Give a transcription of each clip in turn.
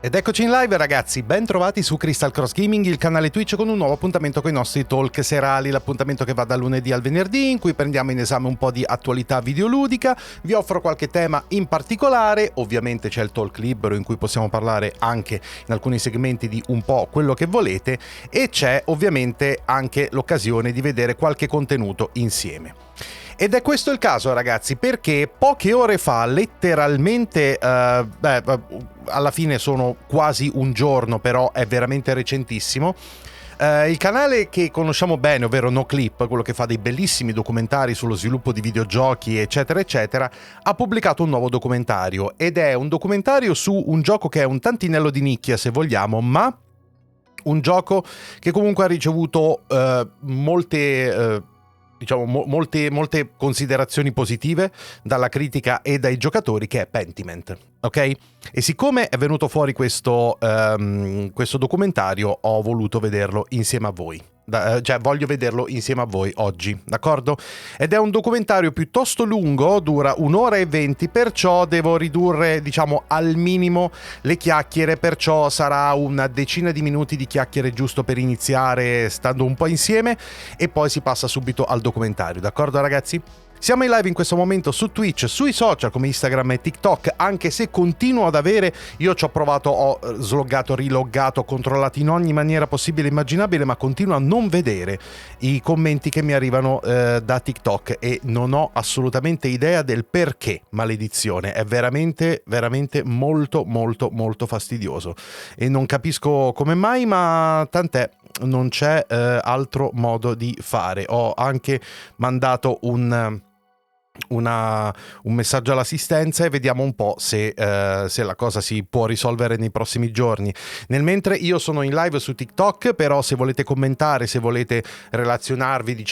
Ed eccoci in live ragazzi, ben trovati su Kristal Cross Gaming, il canale Twitch, con un nuovo appuntamento con i nostri talk serali, l'appuntamento che va dal lunedì al venerdì in cui prendiamo in esame un po' di attualità videoludica, vi offro qualche tema in particolare, ovviamente c'è il talk libero in cui possiamo parlare anche in alcuni segmenti di un po' quello che volete e c'è ovviamente anche l'occasione di vedere qualche contenuto insieme. Ed è questo il caso ragazzi, perché poche ore fa, letteralmente, alla fine sono quasi un giorno, però è veramente recentissimo, il canale che conosciamo bene, ovvero NOCLIP, quello che fa dei bellissimi documentari sullo sviluppo di videogiochi, eccetera, eccetera, ha pubblicato un nuovo documentario, ed è un documentario su un gioco che è un tantinello di nicchia, se vogliamo, ma un gioco che comunque ha ricevuto molte considerazioni positive dalla critica e dai giocatori, che è Pentiment, ok? E siccome è venuto fuori questo documentario, ho voluto vederlo insieme a voi. Voglio vederlo insieme a voi oggi, d'accordo? Ed è un documentario piuttosto lungo, dura 1 ora e 20, perciò devo ridurre, al minimo le chiacchiere, perciò sarà una decina di minuti di chiacchiere giusto per iniziare, stando un po' insieme, e poi si passa subito al documentario, d'accordo ragazzi? Siamo in live in questo momento su Twitch, sui social come Instagram e TikTok, anche se continuo ad avere, io ci ho provato, ho sloggato, riloggato, controllato in ogni maniera possibile e immaginabile, ma continuo a non vedere i commenti che mi arrivano da TikTok e non ho assolutamente idea del perché, maledizione, è veramente, veramente molto, molto, molto fastidioso e non capisco come mai, ma tant'è. Non c'è altro modo di fare. Ho anche mandato un messaggio all'assistenza e vediamo un po' se la cosa si può risolvere nei prossimi giorni. Nel mentre io sono in live su TikTok, però se volete commentare, se volete relazionarvi,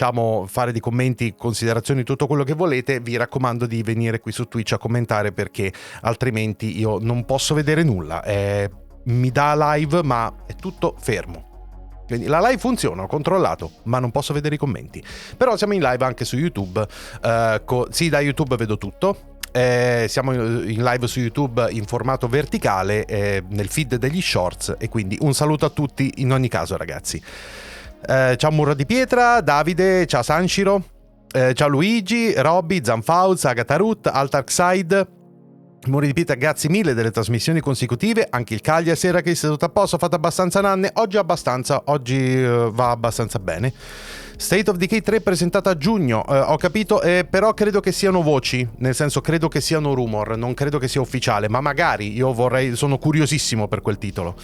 fare dei commenti, considerazioni, tutto quello che volete, vi raccomando di venire qui su Twitch a commentare, perché altrimenti io non posso vedere nulla. Mi dà live ma è tutto fermo. Quindi la live funziona, ho controllato, ma non posso vedere i commenti. Però siamo in live anche su YouTube. Sì, da YouTube vedo tutto. Siamo in live su YouTube in formato verticale, nel feed degli shorts, e quindi un saluto a tutti in ogni caso ragazzi. Ciao Muro di Pietra, Davide, ciao Sanshiro, ciao Luigi, Robby, Zanfauz, Agatha Ruth, Altarkside. Muri di Pietra, grazie mille delle trasmissioni consecutive. Anche il Caglia, SERATE, tutto a posto, ho fatto abbastanza nanne. Oggi va abbastanza bene. State of Decay 3 presentato a giugno, ho capito, però credo che siano voci, nel senso credo che siano rumor, non credo che sia ufficiale, ma magari, sono curiosissimo per quel titolo.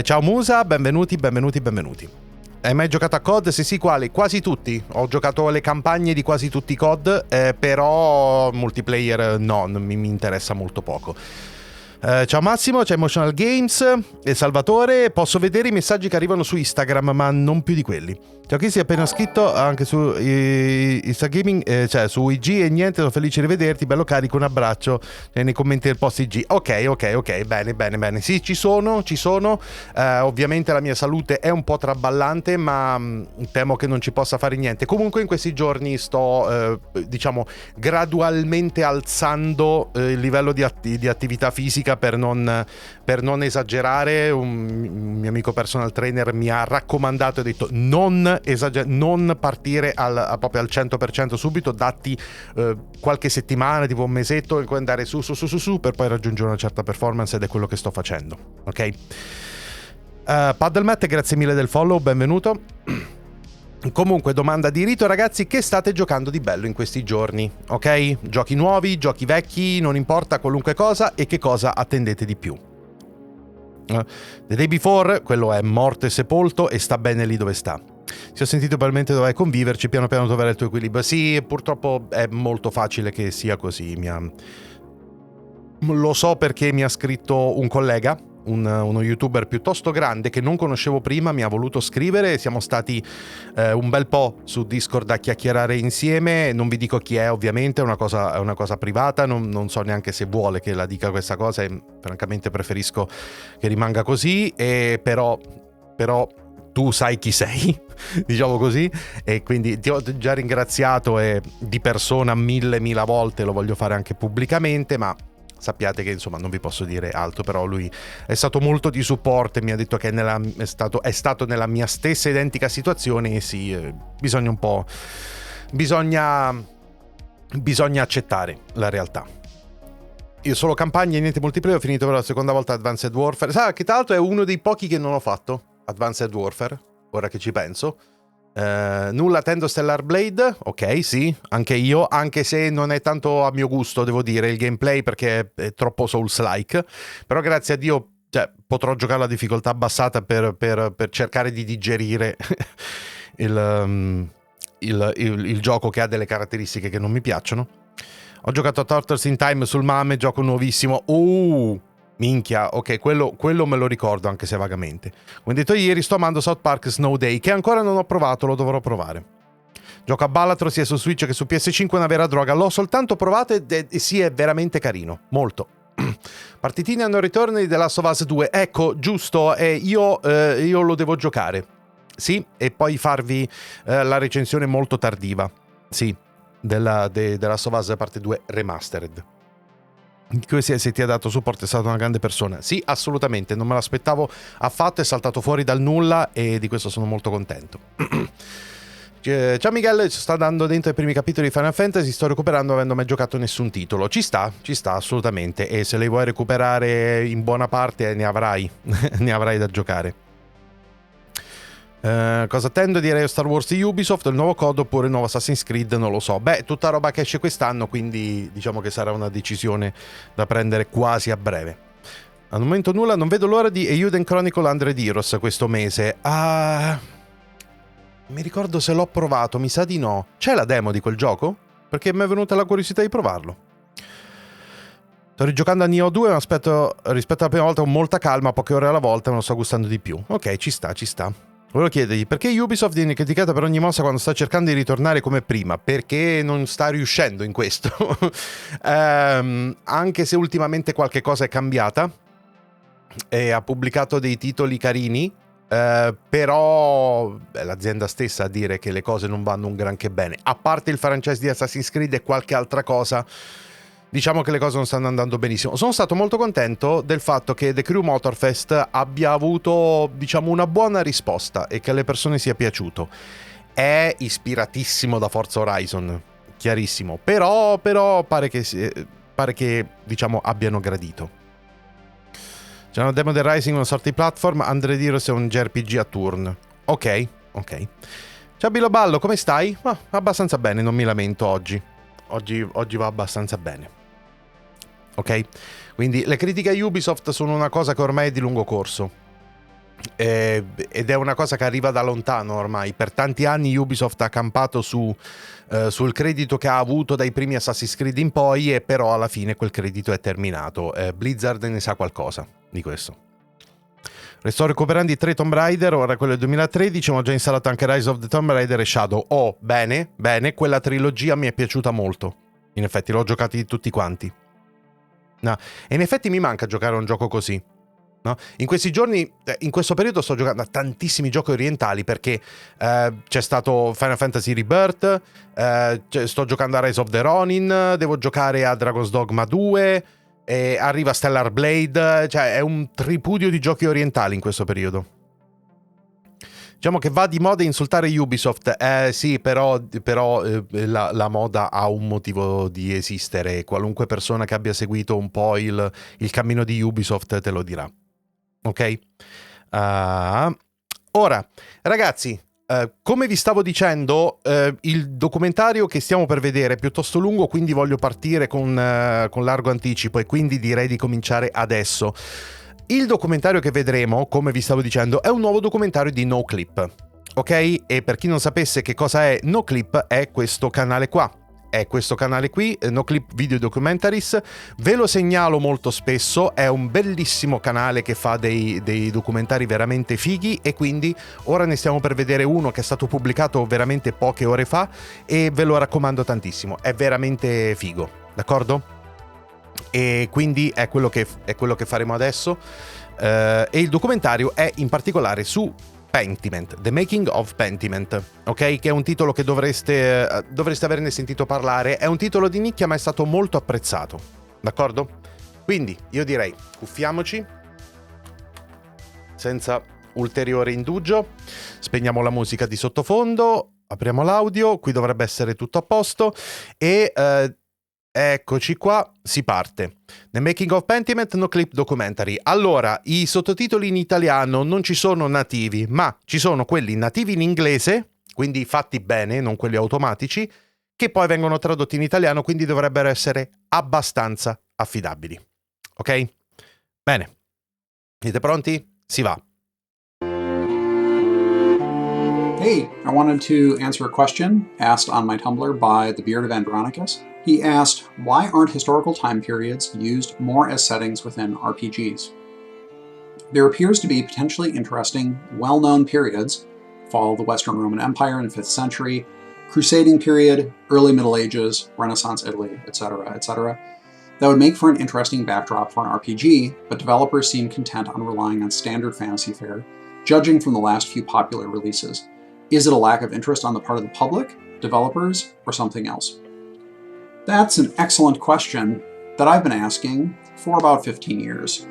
Ciao Musa, benvenuti. Hai mai giocato a COD? Sì, quali? Quasi tutti. Ho giocato le campagne di quasi tutti i COD, però multiplayer no, non mi interessa molto poco. Ciao Massimo, c'è Emotional Games e Salvatore. Posso vedere i messaggi che arrivano su Instagram, ma non più di quelli. Ciao Chris, appena scritto anche su Instagaming, su IG, e niente, sono felice di rivederti, bello carico, un abbraccio nei commenti del post IG. Ok, bene. Sì, ci sono. Ovviamente la mia salute è un po' traballante, ma temo che non ci possa fare niente. Comunque in questi giorni sto, gradualmente alzando il livello di attività fisica per non esagerare. Un mio amico personal trainer mi ha raccomandato e ha detto non partire proprio al 100% subito, datti qualche settimana, tipo un mesetto, in cui andare su per poi raggiungere una certa performance, ed è quello che sto facendo, ok? Paddlemat, grazie mille del follow, benvenuto. Comunque, domanda di rito ragazzi: che state giocando di bello in questi giorni, ok? Giochi nuovi, giochi vecchi, non importa, qualunque cosa, e che cosa attendete di più. The Day Before, quello è morto e sepolto e sta bene lì dove sta. Si ho sentito, probabilmente dovrai conviverci, piano piano trovare il tuo equilibrio. Sì, purtroppo è molto facile che sia così. Lo so perché mi ha scritto un collega, uno youtuber piuttosto grande che non conoscevo prima, mi ha voluto scrivere, siamo stati un bel po' su Discord a chiacchierare insieme. Non vi dico chi è, ovviamente, è una cosa privata, non so neanche se vuole che la dica questa cosa, e francamente preferisco che rimanga così, però tu sai chi sei, diciamo così, e quindi ti ho già ringraziato, e di persona mille volte, lo voglio fare anche pubblicamente, ma sappiate che insomma non vi posso dire altro, però lui è stato molto di supporto e mi ha detto che è stato nella mia stessa identica situazione, e sì, bisogna un po'... bisogna accettare la realtà. Io solo campagne e niente multiplayer, ho finito per la seconda volta Advanced Warfare. Sa che tra l'altro è uno dei pochi che non ho fatto, Advanced Warfare, ora che ci penso. Nulla tendo Stellar Blade, ok, sì, anche io, anche se non è tanto a mio gusto, devo dire, il gameplay, perché è troppo Souls-like, però grazie a Dio, cioè, potrò giocare a difficoltà abbassata per cercare di digerire il gioco, che ha delle caratteristiche che non mi piacciono. Ho giocato a Turtles in Time sul MAME, gioco nuovissimo. Minchia, ok, quello me lo ricordo, anche se vagamente. Come detto ieri, sto amando South Park Snow Day, che ancora non ho provato, lo dovrò provare. Gioco a Balatro sia su Switch che su PS5, una vera droga. L'ho soltanto provato e sì, è veramente carino, molto. Partitini hanno ritorno di The Last of Us 2. Ecco, giusto, io lo devo giocare. Sì, e poi farvi la recensione molto tardiva. Sì, della Last of Us parte 2 Remastered. Se ti ha dato supporto, è stata una grande persona. Sì, assolutamente, non me l'aspettavo affatto, è saltato fuori dal nulla e di questo sono molto contento. Ciao Miguel, ci sta dando dentro i primi capitoli di Final Fantasy, sto recuperando avendo mai giocato nessun titolo. Ci sta assolutamente, e se li vuoi recuperare in buona parte ne avrai ne avrai da giocare. Cosa attendo? Direi Star Wars di Ubisoft, il nuovo COD oppure il nuovo Assassin's Creed, non lo so. Beh, tutta roba che esce quest'anno, quindi diciamo che sarà una decisione da prendere quasi a breve. Al momento nulla, non vedo l'ora di Euden Chronicle 100 Heroes questo mese. Mi ricordo se l'ho provato, mi sa di no. C'è la demo di quel gioco? Perché mi è venuta la curiosità di provarlo. Sto rigiocando a Nioh 2, ma rispetto alla prima volta con molta calma, poche ore alla volta, me lo sto gustando di più. Ok, ci sta. Volevo chiedergli perché Ubisoft viene criticata per ogni mossa quando sta cercando di ritornare come prima, perché non sta riuscendo in questo. Anche se ultimamente qualche cosa è cambiata e ha pubblicato dei titoli carini, però è l'azienda stessa a dire che le cose non vanno un granché bene. A parte il franchise di Assassin's Creed e qualche altra cosa, diciamo che le cose non stanno andando benissimo. Sono stato molto contento del fatto che The Crew Motorfest abbia avuto, diciamo, una buona risposta e che alle persone sia piaciuto. È ispiratissimo da Forza Horizon, chiarissimo, però pare che diciamo abbiano gradito. C'è una demo del Rising, una sorta di platform, 100 Heroes è un JRPG a turn. Ok. Ciao Biloballo, come stai? Abbastanza bene, non mi lamento oggi. Oggi va abbastanza bene. Ok? Quindi le critiche a Ubisoft sono una cosa che ormai è di lungo corso. Ed è una cosa che arriva da lontano ormai. Per tanti anni Ubisoft ha campato sul credito che ha avuto dai primi Assassin's Creed in poi, e però alla fine quel credito è terminato. Blizzard ne sa qualcosa di questo. Sto recuperando i 3 Tomb Raider, ora quello del 2013, ma ho già installato anche Rise of the Tomb Raider e Shadow. Oh, bene, quella trilogia mi è piaciuta molto. In effetti l'ho giocati tutti quanti. No, e in effetti mi manca giocare a un gioco così. No? In questi giorni, in questo periodo sto giocando a tantissimi giochi orientali, perché c'è stato Final Fantasy Rebirth, sto giocando a Rise of the Ronin, devo giocare a Dragon's Dogma 2, e arriva Stellar Blade, cioè è un tripudio di giochi orientali in questo periodo. Diciamo che va di moda insultare Ubisoft, sì, però la moda ha un motivo di esistere. Qualunque persona che abbia seguito un po' il cammino di Ubisoft te lo dirà. Ok? Ora, ragazzi, come vi stavo dicendo, il documentario che stiamo per vedere è piuttosto lungo, quindi voglio partire con largo anticipo, e quindi direi di cominciare adesso. Il documentario che vedremo, come vi stavo dicendo, è un nuovo documentario di NOCLIP, ok? E per chi non sapesse che cosa è NOCLIP, è questo canale qua. È questo canale qui, NOCLIP Video Documentaries. Ve lo segnalo molto spesso, è un bellissimo canale che fa dei documentari veramente fighi, e quindi ora ne stiamo per vedere uno che è stato pubblicato veramente poche ore fa e ve lo raccomando tantissimo, è veramente figo, d'accordo? E quindi è quello che faremo adesso, e il documentario è in particolare su Pentiment, The Making of Pentiment, ok? Che è un titolo che dovreste averne sentito parlare. È un titolo di nicchia, ma è stato molto apprezzato, d'accordo? Quindi io direi cuffiamoci senza ulteriore indugio, spegniamo la musica di sottofondo, apriamo l'audio, qui dovrebbe essere tutto a posto e eccoci qua, si parte. The Making of Pentiment NOCLIP Documentary. Allora, i sottotitoli in italiano non ci sono nativi, ma ci sono quelli nativi in inglese, quindi fatti bene, non quelli automatici, che poi vengono tradotti in italiano, quindi dovrebbero essere abbastanza affidabili. Ok? Bene. Siete pronti? Si va. Hey, I wanted to answer a question asked on my Tumblr by the Beard of Andronicus. He asked, why aren't historical time periods used more as settings within RPGs? There appears to be potentially interesting, well-known periods, fall of the Western Roman Empire in the 5th century, Crusading period, early Middle Ages, Renaissance Italy, etc., that would make for an interesting backdrop for an RPG, but developers seem content on relying on standard fantasy fare, judging from the last few popular releases. Is it a lack of interest on the part of the public, developers, or something else? That's an excellent question that I've been asking for about 15 years.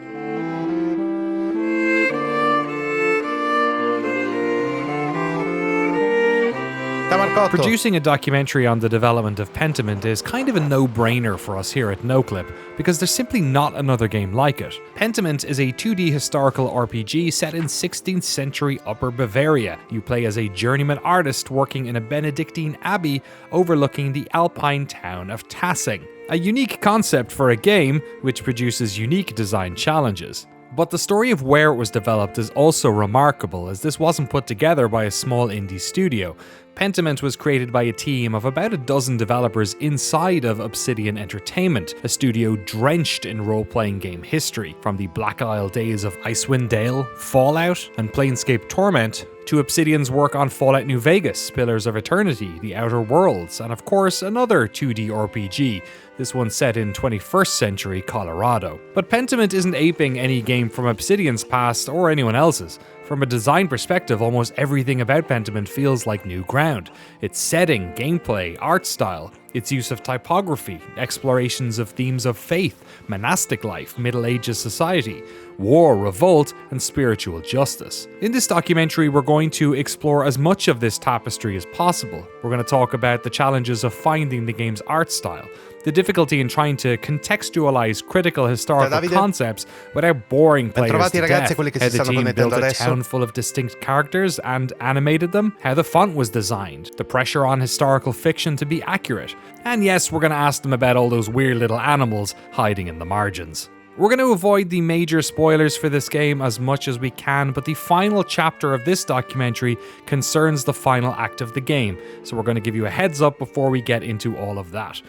Producing a documentary on the development of Pentiment is kind of a no-brainer for us here at NOCLIP, because there's simply not another game like it. Pentiment is a 2D historical RPG set in 16th century Upper Bavaria. You play as a journeyman artist working in a Benedictine abbey overlooking the alpine town of Tassing. A unique concept for a game, which produces unique design challenges. But the story of where it was developed is also remarkable, as this wasn't put together by a small indie studio. Pentiment was created by a team of about a dozen developers inside of Obsidian Entertainment, a studio drenched in role-playing game history, from the Black Isle days of Icewind Dale, Fallout, and Planescape Torment, to Obsidian's work on Fallout New Vegas, Pillars of Eternity, The Outer Worlds, and of course another 2D RPG, this one set in 21st century Colorado. But Pentiment isn't aping any game from Obsidian's past or anyone else's. From a design perspective, almost everything about Pentiment feels like new ground. Its setting, gameplay, art style, its use of typography, explorations of themes of faith, monastic life, Middle Ages society, war, revolt, and spiritual justice. In this documentary, we're going to explore as much of this tapestry as possible. We're going to talk about the challenges of finding the game's art style, the difficulty in trying to contextualize critical historical concepts without boring players to death, how the team built a town full of distinct characters and animated them, how the font was designed, the pressure on historical fiction to be accurate, and yes, we're going to ask them about all those weird little animals hiding in the margins. We're going to avoid the major spoilers for this game as much as we can, but the final chapter of this documentary concerns the final act of the game, so we're going to give you a heads up before we get into all of that.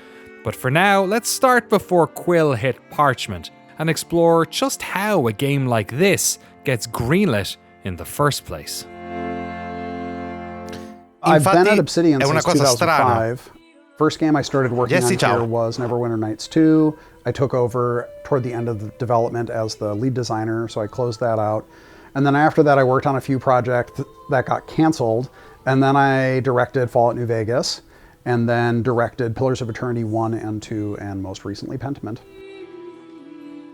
But for now, let's start before Quill hit parchment and explore just how a game like this gets greenlit in the first place. I've been at Obsidian since 2005. First game I started working on here was Neverwinter Nights 2. I took over toward the end of the development as the lead designer, so I closed that out. And then after that, I worked on a few projects that got canceled, and then I directed Fallout New Vegas, and then directed Pillars of Eternity 1 and 2, and most recently Pentiment.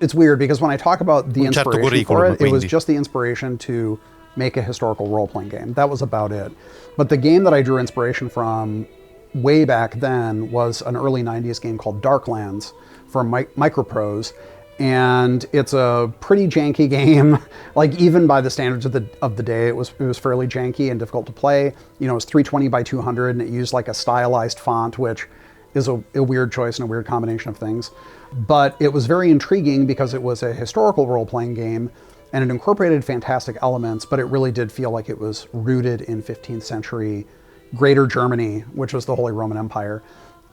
It's weird because when I talk about the inspiration for it, it was just the inspiration to make a historical role-playing game. That was about it. But the game that I drew inspiration from way back then was an early 90s game called Darklands from Microprose. And it's a pretty janky game. Like, even by the standards of the day, it was fairly janky and difficult to play. You know, it was 320 by 200, and it used like a stylized font, which is a weird choice and a weird combination of things. But it was very intriguing because it was a historical role-playing game, and it incorporated fantastic elements, but it really did feel like it was rooted in 15th century Greater Germany, which was the Holy Roman Empire.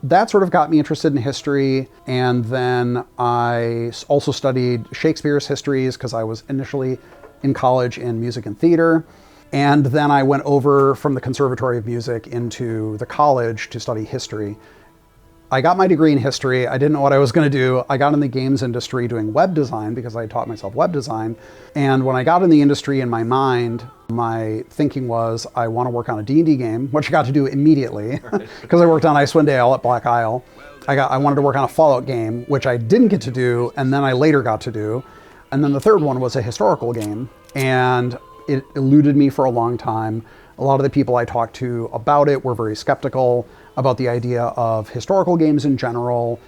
That sort of got me interested in history, and then I also studied Shakespeare's histories because I was initially in college in music and theater, and then I went over from the Conservatory of Music into the college to study history. I got my degree in history. I didn't know what I was going to do. I got in the games industry doing web design because I taught myself web design. And when I got in the industry, in my mind, my thinking was I want to work on a D&D game, which I got to do immediately because I worked on Icewind Dale at Black Isle. I wanted to work on a Fallout game, which I didn't get to do, and then I later got to do. And then the third one was a historical game, and it eluded me for a long time. A lot of the people I talked to about it were very skeptical about the idea of historical games in general.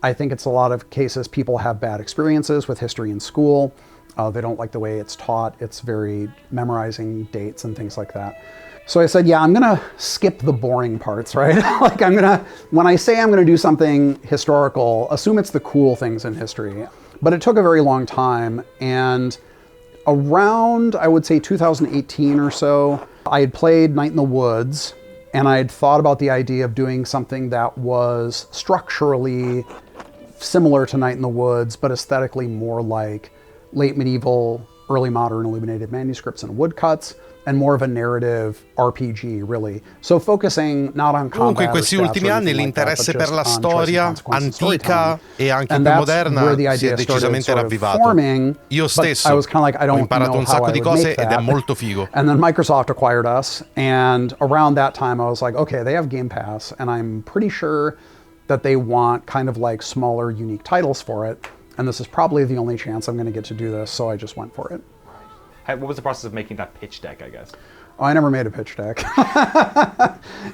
I think it's a lot of cases people have bad experiences with history in school. They don't like the way it's taught. It's very memorizing dates and things like that. So I said, yeah, I'm gonna skip the boring parts, right? Like when I say I'm gonna do something historical, assume it's the cool things in history. But it took a very long time, and around, I would say 2018 or so, I had played Night in the Woods, and I had thought about the idea of doing something that was structurally similar to Night in the Woods, but aesthetically more like late medieval, early modern illuminated manuscripts and woodcuts, and more of a narrative RPG, really. So focusing not on combat. Comunque in questi ultimi anni l'interesse per la storia antica e anche più moderna si è decisamente ravvivato. Io stesso ho imparato un sacco di cose ed è molto figo. And then Microsoft acquired us, and around that time I was like, okay, they have Game Pass, and I'm pretty sure that they want kind of like smaller, unique titles for it. And this is probably the only chance I'm going to get to do this, so I just went for it. What was the process of making that pitch deck, I guess? Oh, I never made a pitch deck.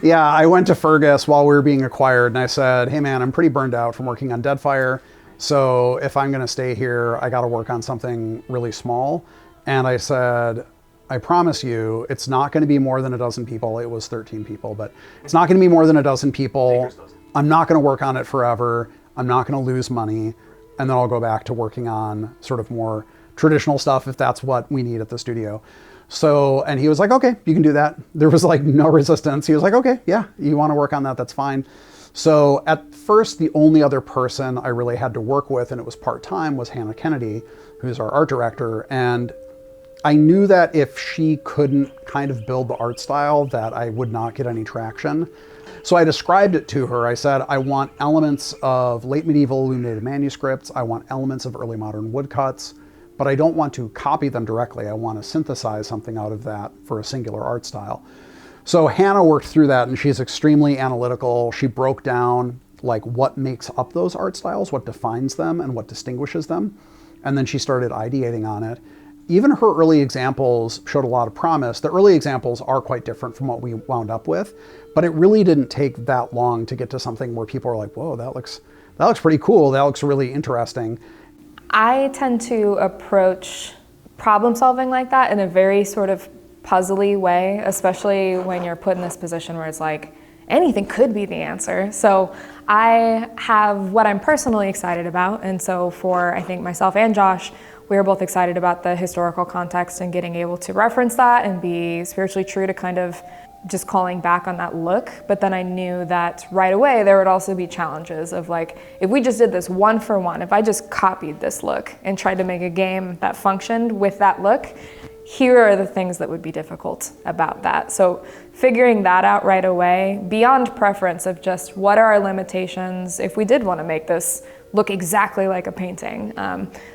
Yeah, I went to Fergus while we were being acquired, and I said, hey man, I'm pretty burned out from working on Deadfire, so if I'm going to stay here, I got to work on something really small. And I said, I promise you, it's not going to be more than a dozen people. It was 13 people, but it's not going to be more than a dozen people. I'm not going to work on it forever. I'm not going to lose money. And then I'll go back to working on sort of more traditional stuff if that's what we need at the studio. So, and he was like, okay, you can do that. There was like no resistance. He was like, okay, yeah, you want to work on that, that's fine. So at first, the only other person I really had to work with, and it was part-time, was Hannah Kennedy, who's our art director. And I knew that if she couldn't kind of build the art style, that I would not get any traction. So I described it to her. I said, I want elements of late medieval illuminated manuscripts. I want elements of early modern woodcuts, but I don't want to copy them directly. I want to synthesize something out of that for a singular art style. So Hannah worked through that, and she's extremely analytical. She broke down like what makes up those art styles, what defines them and what distinguishes them. And then she started ideating on it. Even her early examples showed a lot of promise. The early examples are quite different from what we wound up with, but it really didn't take that long to get to something where people are like, whoa, that looks pretty cool. That looks really interesting. I tend to approach problem solving like that in a very sort of puzzly way, especially when you're put in this position where it's like, anything could be the answer. So I have what I'm personally excited about. And so for, I think, myself and Josh, we were both excited about the historical context and getting able to reference that and be spiritually true to kind of just calling back on that look. But then I knew that right away there would also be challenges of like, if we just did this one for one, if I just copied this look and tried to make a game that functioned with that look, here are the things that would be difficult about that. So figuring that out right away, beyond preference of just what are our limitations if we did want to make this look exactly like a painting.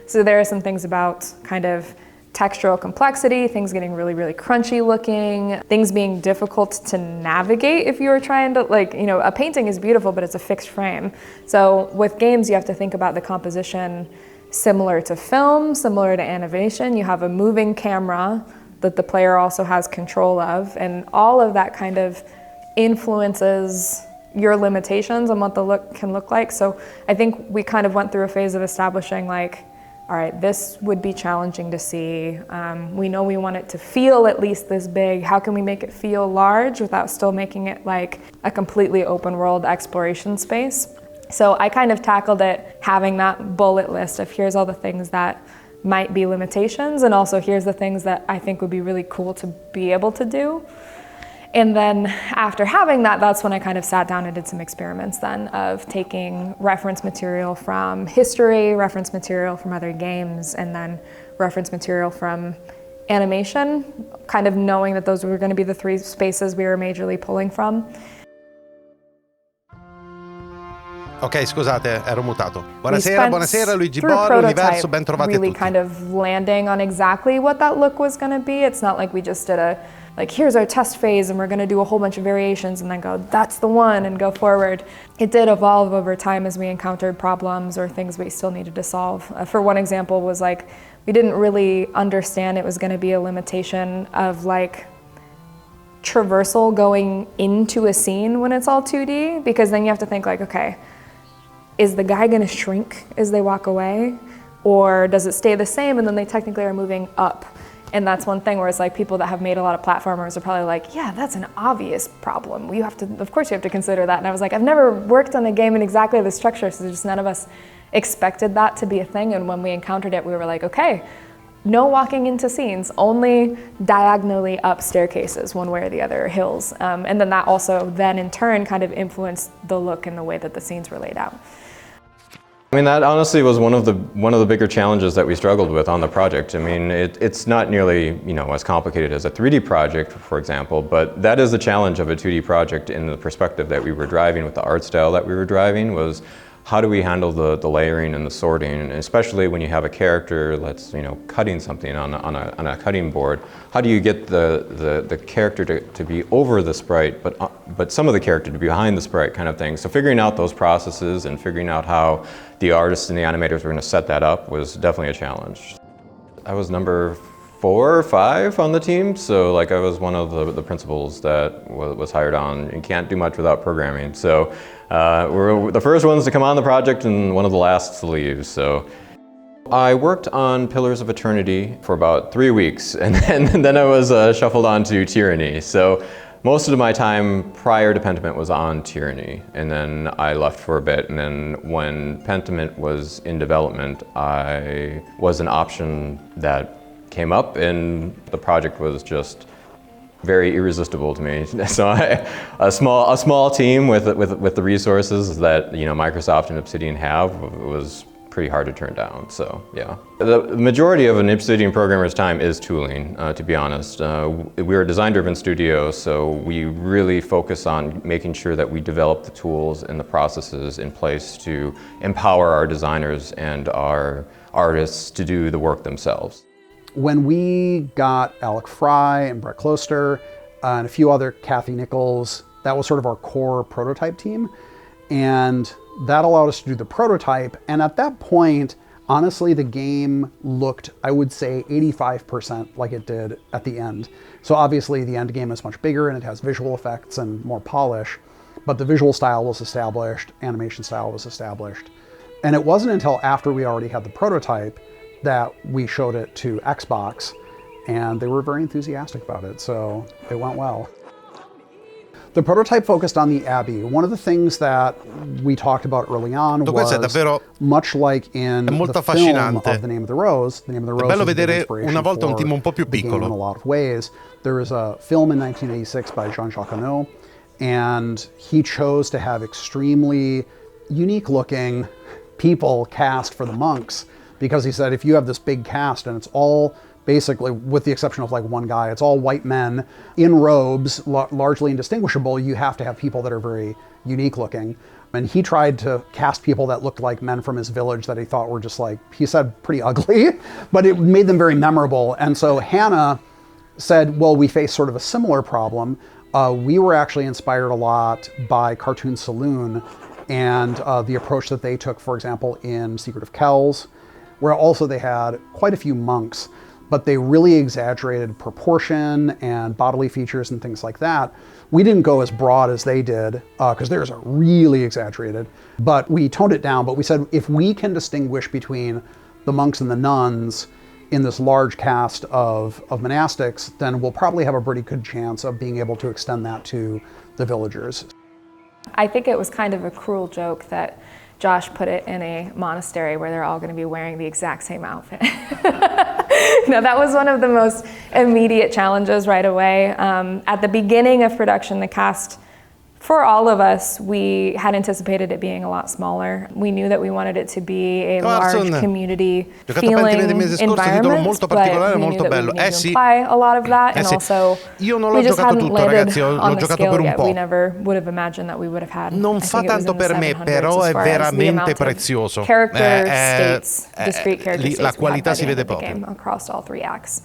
So there are some things about kind of textural complexity, things getting really, really crunchy looking, things being difficult to navigate if you were trying to, like, you know, a painting is beautiful, but it's a fixed frame. So with games, you have to think about the composition similar to film, similar to animation. You have a moving camera that the player also has control of, and all of that kind of influences your limitations on what the look can look like. So I think we kind of went through a phase of establishing like, all right, this would be challenging to see. We know we want it to feel at least this big. How can we make it feel large without still making it like a completely open world exploration space? So I kind of tackled it having that bullet list of here's all the things that might be limitations, and also here's the things that I think would be really cool to be able to do. And then after having that, that's when I kind of sat down and did some experiments then of taking reference material from history, reference material from other games, and then reference material from animation, kind of knowing that those were going to be the three spaces we were majorly pulling from. Ok, scusate, ero mutato. Buonasera, Luigi Boro, Universo, ben trovati really a tutti. Kind of landing on exactly what that look was going to be. It's not like we just did a like, here's our test phase and we're gonna do a whole bunch of variations and then go, that's the one, and go forward. It did evolve over time as we encountered problems or things we still needed to solve. For one example was like, we didn't really understand it was gonna be a limitation of like traversal going into a scene when it's all 2D, because then you have to think like, okay, is the guy gonna shrink as they walk away? Or does it stay the same and then they technically are moving up? And that's one thing where it's like people that have made a lot of platformers are probably like, yeah, that's an obvious problem. You have to, of course you have to consider that. And I was like, I've never worked on a game in exactly this structure, so just none of us expected that to be a thing. And when we encountered it, we were like, okay, no walking into scenes, only diagonally up staircases, one way or the other, hills. And then that also then in turn kind of influenced the look and the way that the scenes were laid out. I mean, that honestly was one of the bigger challenges that we struggled with on the project. I mean, it's not nearly, you know, as complicated as a 3D project, for example, but that is the challenge of a 2D project in the perspective that we were driving with the art style that we were driving, was how do we handle the layering and the sorting, and especially when you have a character that's, you know, cutting something on a cutting board. How do you get the character to be over the sprite, but some of the character to be behind the sprite, kind of thing. So figuring out those processes and figuring out how the artists and the animators were going to set that up was definitely a challenge. I was number 4 or 5 on the team, so like I was one of the principals that was hired on. You can't do much without programming, so we're the first ones to come on the project and one of the last to leave. So I worked on Pillars of Eternity for about 3 weeks, and then I was shuffled on to Tyranny. So most of my time prior to Pentiment was on Tyranny, and then I left for a bit, and then when Pentiment was in development, I was an option that came up, and the project was just very irresistible to me. So a small team with the resources that, you know, Microsoft and Obsidian have was pretty hard to turn down. So yeah, the majority of an Obsidian programmer's time is tooling. To be honest, we're a design-driven studio, so we really focus on making sure that we develop the tools and the processes in place to empower our designers and our artists to do the work themselves. When we got Alec Fry and Brett Closter and a few other, Kathy Nichols, that was sort of our core prototype team. And that allowed us to do the prototype. And at that point, honestly, the game looked, I would say, 85% like it did at the end. So obviously the end game is much bigger and it has visual effects and more polish, but the visual style was established, animation style was established. And it wasn't until after we already had the prototype that we showed it to Xbox, and they were very enthusiastic about it, so it went well. The prototype focused on the Abbey. One of the things that we talked about early on was, much like in the film of The Name of the Rose, The Name of the Rose was a big inspiration for the game in a lot of ways. There was a film in 1986 by Jean-Jacques Annaud, and he chose to have extremely unique-looking people cast for the monks, because he said if you have this big cast and it's all basically, with the exception of like one guy, it's all white men in robes, largely indistinguishable, you have to have people that are very unique looking. And he tried to cast people that looked like men from his village that he thought were just like, he said, pretty ugly, but it made them very memorable. And so Hannah said, well, we face sort of a similar problem. We were actually inspired a lot by Cartoon Saloon and the approach that they took, for example, in Secret of Kells, where also they had quite a few monks, but they really exaggerated proportion and bodily features and things like that. We didn't go as broad as they did, because theirs are really exaggerated, but we toned it down. But we said, if we can distinguish between the monks and the nuns in this large cast of monastics, then we'll probably have a pretty good chance of being able to extend that to the villagers. I think it was kind of a cruel joke that Josh put it in a monastery where they're all going to be wearing the exact same outfit. No, that was one of the most immediate challenges right away. At the beginning of production, the cast, for all of us, we had anticipated it being a lot smaller. We knew that we wanted it to be a large community feeling environment, but we knew that we needed to imply a lot of that, and also we just hadn't landed on the scale yet. We never would have imagined that we would have had. Non fa tanto per me, però è veramente prezioso. Character states, discrete character states la qualità si vede proprio across all 3 acts.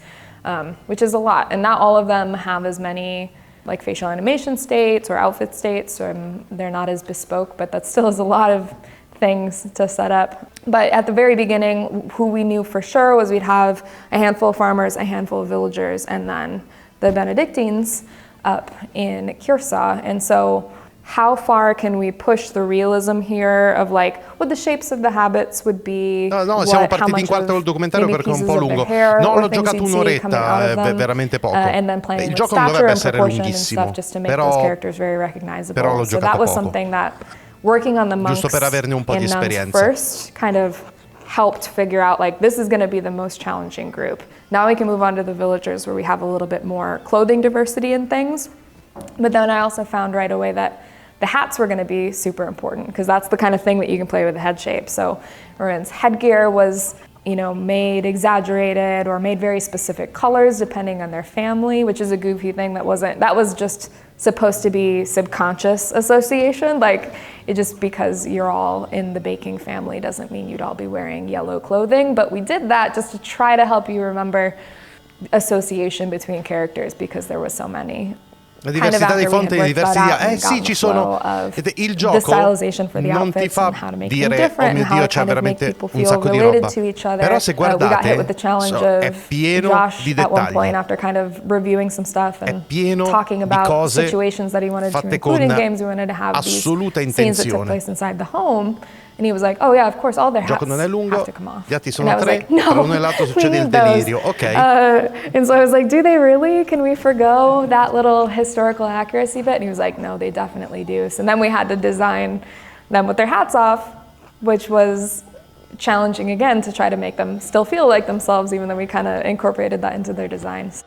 which is a lot. And not all of them have as many like facial animation states or outfit states, or they're not as bespoke, but that still is a lot of things to set up. But at the very beginning, who we knew for sure was we'd have a handful of farmers, a handful of villagers, and then the Benedictines up in Kirsa. And so how far can we push the realism here of like what the shapes of the habits would be? No, siamo partiti in quarta col documentario perché è un po' lungo. No, l'ho giocato un'oretta, è veramente poco. Il gioco non dovrebbe essere lunghissimo, però l'ho giocato poco. Working on the monks giusto per averne un po' di esperienza. First kind of helped figure out like this is going to be the most challenging group. Now we can move on to the villagers where we have a little bit more clothing diversity and things. But then I also found right away that the hats were going to be super important because that's the kind of thing that you can play with the head shape. So everyone's headgear was, you know, made exaggerated or made very specific colors depending on their family, which is a goofy thing that was just supposed to be subconscious association. Like it just because you're all in the baking family doesn't mean you'd all be wearing yellow clothing. But we did that just to try to help you remember association between characters because there was so many. La diversità dei fonti e diversi sì, ci sono. Il gioco non ti fa dire oh mio Dio c'è veramente un sacco di roba, però se guardate è pieno di dettagli, è pieno di cose fatte con assoluta intenzione. And he was like, oh yeah, of course, all their hats gioco non è lungo, have to come off. Gli atti sono tre, like, no, tra uno e l'altro succede il delirio. Ok. And so I was like, do they really? Can we forgo that little historical accuracy bit? And he was like, no, they definitely do. So then we had to design them with their hats off, which was challenging again to try to make them still feel like themselves, even though we kind of incorporated that into their designs.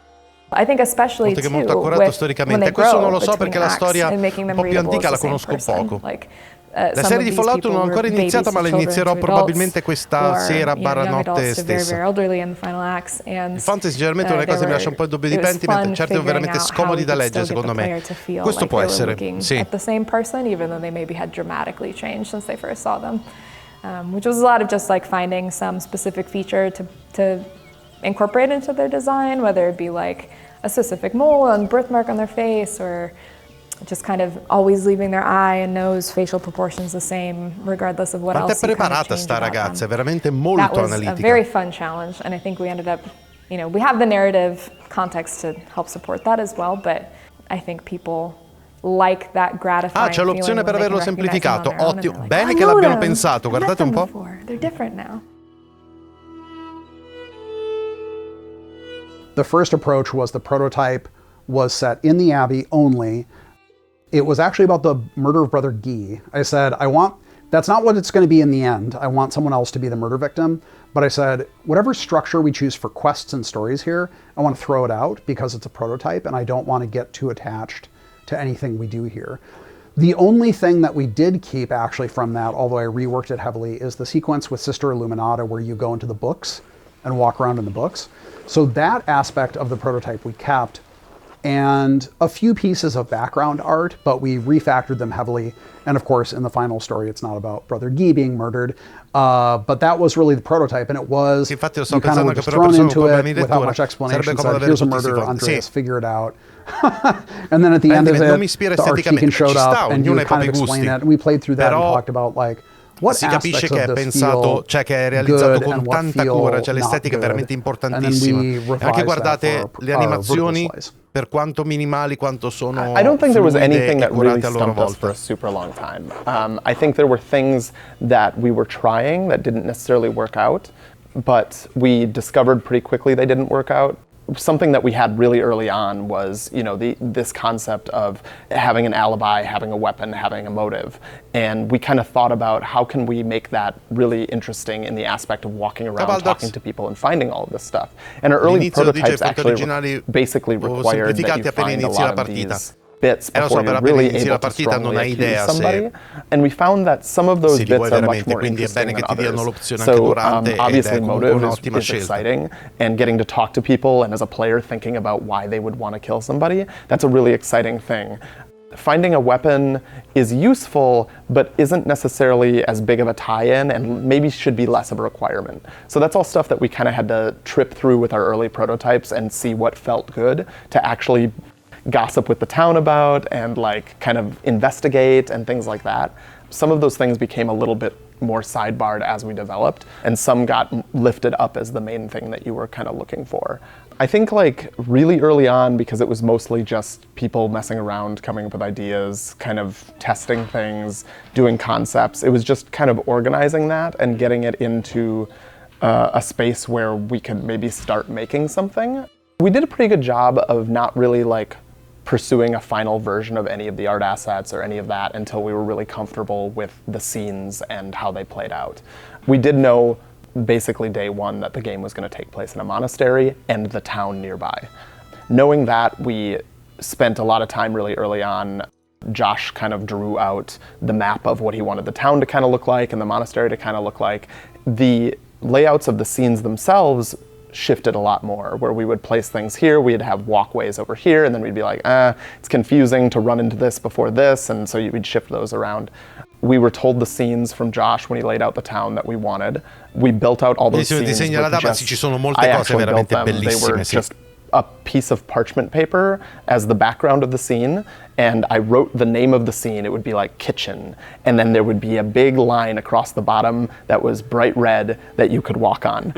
I think especially too, when they questo non lo so between perché la storia and making un them po' più readable antica as the la same conosco person. poco. Like, la serie di Fallout non ho ancora iniziata, ma la inizierò probabilmente questa sera barra notte stessa. Il fantasy generalmente è una cosa che mi lascia un po' il dubbio di Pentiment, certi sono veramente scomodi da leggere secondo me. Questo può essere, sì. At the same person, even though they maybe had dramatically changed since they first saw them, which was a lot of just like finding some specific feature to incorporate into their design, whether it be like a specific mole and birthmark on their face, or just kind of always leaving their eye and nose facial proportions the same, regardless of what else you kind of change sta ragazza, è them. veramente molto analitica. That was a very fun challenge, and I think we ended up, you know, we have the narrative context to help support that as well, but I think people like that gratifying c'è l'opzione per averlo semplificato, ottimo, like, bene che l'abbiano pensato, guardate un po'. They're different now. The first approach was the prototype was set in the Abbey only. It was actually about the murder of Brother Guy. I said, that's not what it's going to be in the end. I want someone else to be the murder victim. But I said, whatever structure we choose for quests and stories here, I want to throw it out because it's a prototype and I don't want to get too attached to anything we do here. The only thing that we did keep actually from that, although I reworked it heavily, is the sequence with Sister Illuminata where you go into the books and walk around in the books. So that aspect of the prototype we kept, and a few pieces of background art, but we refactored them heavily. And of course, in the final story, it's not about Brother Guy being murdered, but that was really the prototype, and it was, you kind of were just thrown into it without much explanation, said, here's a murder, Andreas, figure it out. And then at the end of it, the Archdeacon showed up, and you kind of explained that, and we played through that and talked about like, si capisce che è pensato, cioè che è realizzato con tanta cura, cioè l'estetica è veramente importantissima. E anche guardate le animazioni, per quanto minimali, quanto sono I don't think there was anything that really a loro stumped us for a super long time. I think there were things that we were trying that didn't necessarily work out, but we discovered pretty quickly they didn't work out. Something that we had really early on was, you know, this concept of having an alibi, having a weapon, having a motive. And we kind of thought about how can we make that really interesting in the aspect of walking around, talking to people and finding all of this stuff. And our early prototypes actually basically required that you find a lot of these bits before you're really able to strongly accuse somebody. And we found that some of those bits are much more interesting than others. So obviously motive is exciting, and getting to talk to people and as a player thinking about why they would want to kill somebody, that's a really exciting thing. Finding a weapon is useful, but isn't necessarily as big of a tie-in and maybe should be less of a requirement. So that's all stuff that we kind of had to trip through with our early prototypes and see what felt good to actually gossip with the town about and like kind of investigate and things like that. Some of those things became a little bit more sidebarred as we developed, and some got lifted up as the main thing that you were kind of looking for. I think like really early on, because it was mostly just people messing around, coming up with ideas, kind of testing things, doing concepts, it was just kind of organizing that and getting it into a space where we could maybe start making something. We did a pretty good job of not really like pursuing a final version of any of the art assets or any of that until we were really comfortable with the scenes and how they played out. We did know basically day one that the game was going to take place in a monastery and the town nearby. Knowing that, we spent a lot of time really early on. Josh kind of drew out the map of what he wanted the town to kind of look like and the monastery to kind of look like. The layouts of the scenes themselves shifted a lot more, where we would place things here, we'd have walkways over here, and then we'd be like, it's confusing to run into this before this, and so we'd shift those around. We were told the scenes from Josh when he laid out the town that we wanted. We built out all those scenes. Disegna la data, ci sono molte cose veramente bellissime. They were just a piece of parchment paper as the background of the scene, and I wrote the name of the scene. It would be like kitchen, and then there would be a big line across the bottom that was bright red that you could walk on.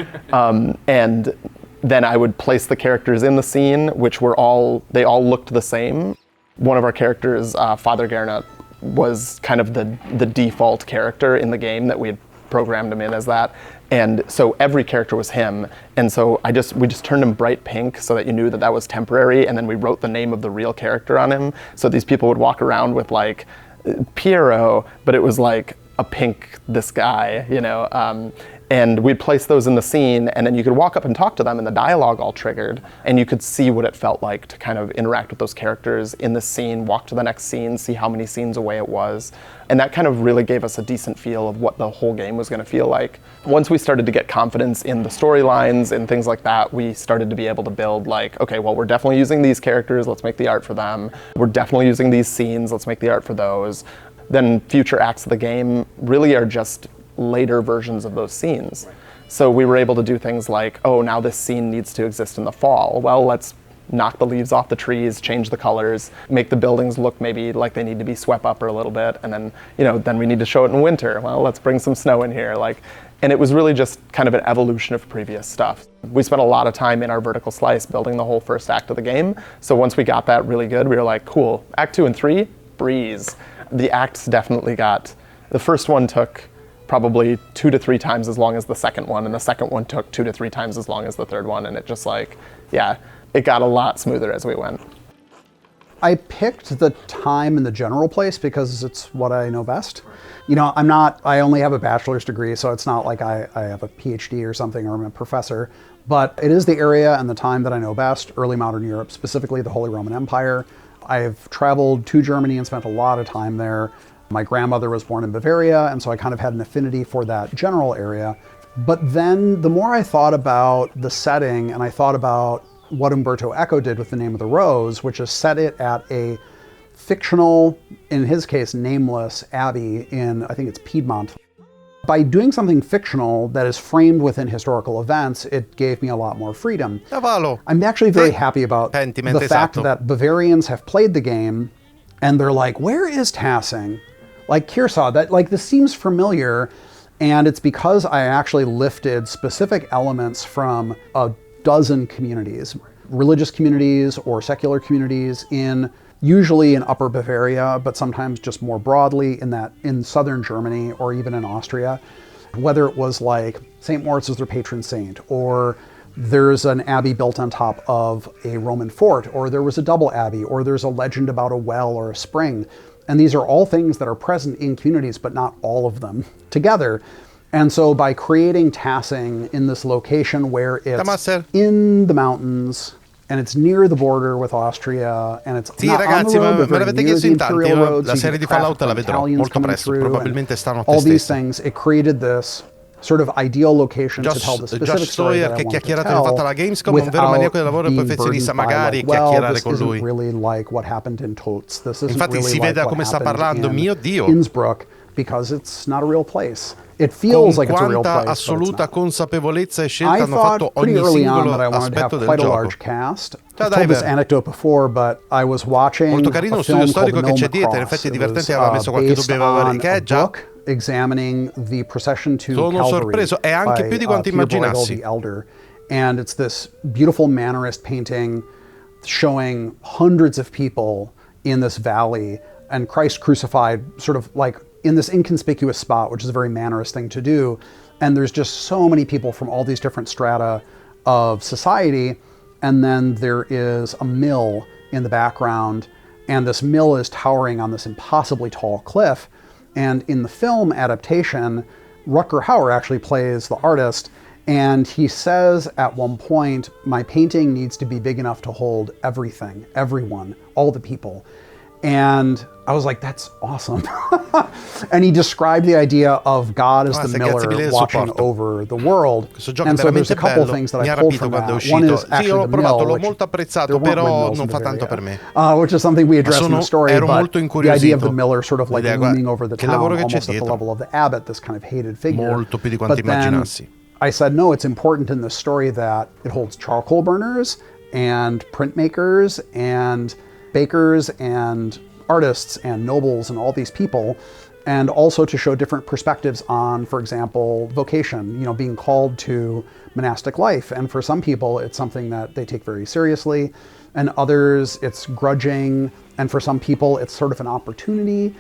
And then I would place the characters in the scene, which they all looked the same. One of our characters, Father Gernot, was kind of the default character in the game that we had programmed him in as that. And so every character was him. And so we just turned him bright pink so that you knew that that was temporary. And then we wrote the name of the real character on him. So these people would walk around with like Piero, but it was like a pink, this guy, you know. And we'd place those in the scene, and then you could walk up and talk to them, and the dialogue all triggered, and you could see what it felt like to kind of interact with those characters in the scene, walk to the next scene, see how many scenes away it was. And that kind of really gave us a decent feel of what the whole game was going to feel like. Once we started to get confidence in the storylines and things like that, we started to be able to build like, okay, well, we're definitely using these characters, let's make the art for them. We're definitely using these scenes, let's make the art for those. Then future acts of the game really are just later versions of those scenes. So we were able to do things like, oh, now this scene needs to exist in the fall. Well, let's knock the leaves off the trees, change the colors, make the buildings look maybe like they need to be swept up a little bit, and then, you know, then we need to show it in winter. Well, let's bring some snow in here. And it was really just kind of an evolution of previous stuff. We spent a lot of time in our vertical slice building the whole first act of the game. So once we got that really good, we were like, cool, Act 2 and 3, breeze. The acts definitely the first one took probably 2 to 3 times as long as the second one, and the second one took 2 to 3 times as long as the third one, and it just it got a lot smoother as we went. I picked the time and the general place because it's what I know best. You know, I only have a bachelor's degree, so it's not like I have a PhD or something, or I'm a professor, but it is the area and the time that I know best, early modern Europe, specifically the Holy Roman Empire. I've traveled to Germany and spent a lot of time there. My grandmother was born in Bavaria, and so I kind of had an affinity for that general area. But then the more I thought about the setting, and I thought about what Umberto Eco did with The Name of the Rose, which is set it at a fictional, in his case, nameless abbey in, I think it's Piedmont. By doing something fictional that is framed within historical events, it gave me a lot more freedom. I'm actually very happy about the fact that Bavarians have played the game, and they're like, where is Tassing? Like Kiersaw, this seems familiar, and it's because I actually lifted specific elements from a dozen communities, religious communities or secular communities usually in Upper Bavaria, but sometimes just more broadly in southern Germany or even in Austria. Whether it was like St. Moritz is their patron saint, or there's an abbey built on top of a Roman fort, or there was a double abbey, or there's a legend about a well or a spring. And these are all things that are present in communities, but not all of them together. And so by creating Tassing in this location where it's in the mountains, and it's near the border with Austria, and it's not on the road, but very near the imperial roads, la serie di Fallout la vedrò molto presto, probabilmente stanotte all these things, it created this sort of ideal location to tell the specific story that I wanted to tell without being burdened by like, well, this isn't really like what happened in Tots. This isn't really like what happened in Innsbruck, because it's not a real place. It feels like it's a real place, assoluta consapevolezza e scelta I hanno fatto thought pretty ogni early on singolo that I wanted to have aspetto del quite a gioco. large cast. I've told this anecdote before, but I was watching Molto carino lo a studio film called storico che c'è dietro, in Cross. effetti è It divertente, was aveva messo qualche based dubbio aveva on che a è già book examining the procession to sono Calvary sorpreso, è anche più di quanto by Peter Bruegel immaginassi. the Elder. And it's this beautiful Mannerist painting showing hundreds of people in this valley and Christ crucified sort of like in this inconspicuous spot, which is a very Mannerist thing to do. And there's just so many people from all these different strata of society. And then there is a mill in the background, and this mill is towering on this impossibly tall cliff. And in the film adaptation, Rutger Hauer actually plays the artist, and he says at one point, my painting needs to be big enough to hold everything, everyone, all the people. And I was like, that's awesome. And he described the idea of God as the miller watching over the world. And so there's a couple of things that I pulled from that. One is actually the mill, which there weren't windmills in Bavaria, which is something we addressed in the story, but the idea of the miller sort of like looming over the town, almost at the level of the abbot, this kind of hated figure. But then I said, no, it's important in this story that it holds charcoal burners and printmakers and bakers and artists and nobles and all these people, and also to show different perspectives on, for example, vocation, you know, being called to monastic life. And for some people, it's something that they take very seriously, and others, it's grudging, and for some people, it's sort of an opportunity.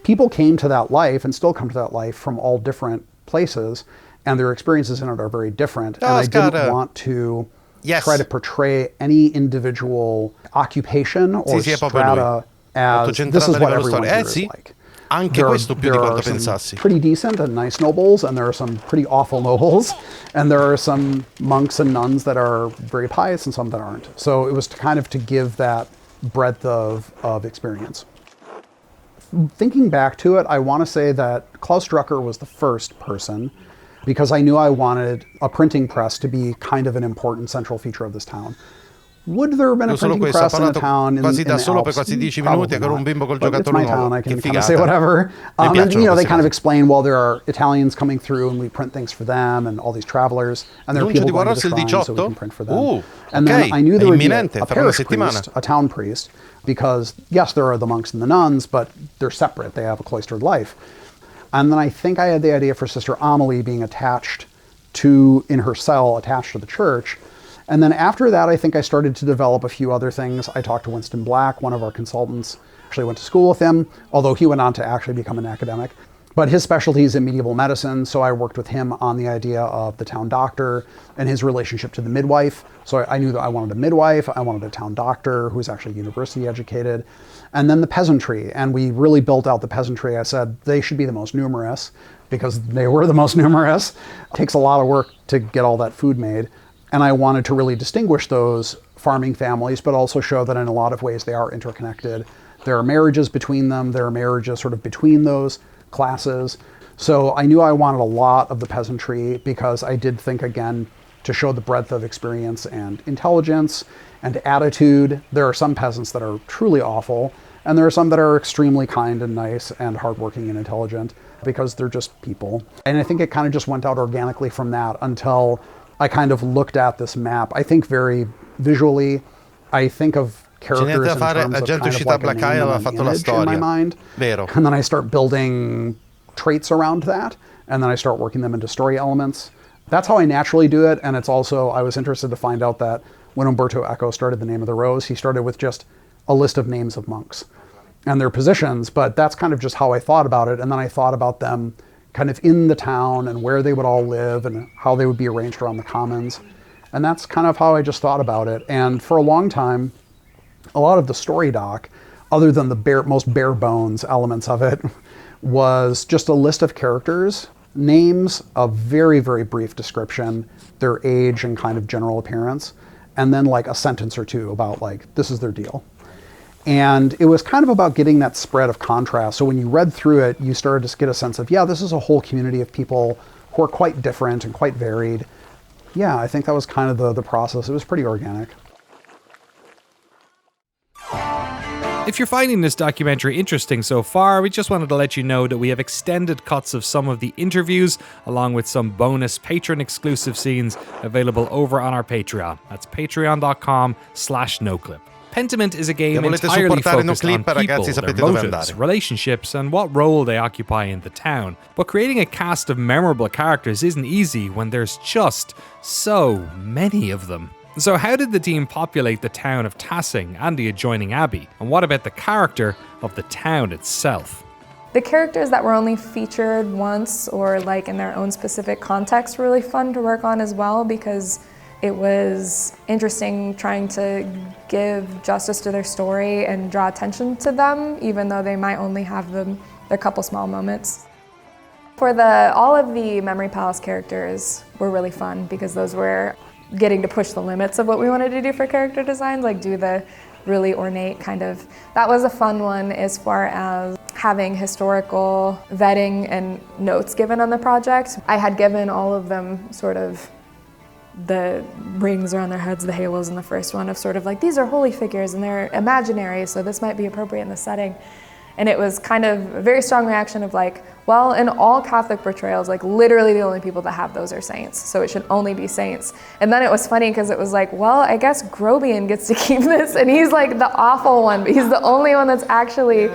People came to that life and still come to that life from all different places, and their experiences in it are very different. And I didn't want to try to portray any individual occupation or strata as this is what everyone here is like. There are some pretty decent and nice nobles, and there are some pretty awful nobles, and there are some monks and nuns that are very pious and some that aren't. So it was kind of to give that breadth of experience. Thinking back to it, I want to say that Klaus Drucker was the first person, because I knew I wanted a printing press to be kind of an important central feature of this town. Would there have been a printing press in a town in the Alps? Probably not. But it's my town, I can kind of say whatever. And, you know, they kind of explain, well, there are Italians coming through and we print things for them and all these travelers, and there are people going to the shrine, so we can print for them. And then I knew there would be a parish priest, a town priest, because yes, there are the monks and the nuns, but they're separate. They have a cloistered life. And then I think I had the idea for Sister Amelie being attached to, in her cell, attached to the church. And then after that, I think I started to develop a few other things. I talked to Winston Black, one of our consultants, actually went to school with him, although he went on to actually become an academic. But his specialty is in medieval medicine, so I worked with him on the idea of the town doctor and his relationship to the midwife. So I knew that I wanted a midwife, I wanted a town doctor who was actually university educated, and then the peasantry. And we really built out the peasantry. I said they should be the most numerous because they were the most numerous. It takes a lot of work to get all that food made. And I wanted to really distinguish those farming families, but also show that in a lot of ways they are interconnected. There are marriages between them, there are marriages sort of between those classes. So I knew I wanted a lot of the peasantry because I did think, again, to show the breadth of experience and intelligence and attitude. There are some peasants that are truly awful, and there are some that are extremely kind and nice and hardworking and intelligent because they're just people. And I think it kind of just went out organically from that until I kind of looked at this map. I think very visually. I think of characters in terms of kind of like a name and an image in my mind. And then I start building traits around that, and then I start working them into story elements. That's how I naturally do it, and it's also, I was interested to find out that when Umberto Eco started The Name of the Rose, he started with just a list of names of monks and their positions, but that's kind of just how I thought about it, and then I thought about them kind of in the town and where they would all live and how they would be arranged around the commons. And that's kind of how I just thought about it. And for a long time, a lot of the story doc, other than the most bare bones elements of it, was just a list of characters, names, a very, very brief description, their age and kind of general appearance, and then like a sentence or two about like, this is their deal. And it was kind of about getting that spread of contrast. So when you read through it, you started to get a sense of, yeah, this is a whole community of people who are quite different and quite varied. Yeah, I think that was kind of the process. It was pretty organic. If you're finding this documentary interesting so far, we just wanted to let you know that we have extended cuts of some of the interviews, along with some bonus patron-exclusive scenes available over on our Patreon. That's patreon.com/NoClip. Pentiment is a game entirely focused on people, their motives, relationships, and what role they occupy in the town. But creating a cast of memorable characters isn't easy when there's just so many of them. So how did the team populate the town of Tassing and the adjoining abbey? And what about the character of the town itself? The characters that were only featured once or like in their own specific context were really fun to work on as well, because it was interesting trying to give justice to their story and draw attention to them, even though they might only have their couple small moments. For all of the Memory Palace characters were really fun, because those were getting to push the limits of what we wanted to do for character designs, like do the really ornate kind of. That was a fun one as far as having historical vetting and notes given on the project. I had given all of them sort of the rings around their heads, the halos in the first one, of sort of like, these are holy figures and they're imaginary, so this might be appropriate in the setting. And it was kind of a very strong reaction of like, well, in all Catholic portrayals, like literally the only people that have those are saints, so it should only be saints. And then it was funny because it was like, well, I guess Grobian gets to keep this, and he's like the awful one, but he's the only one that's actually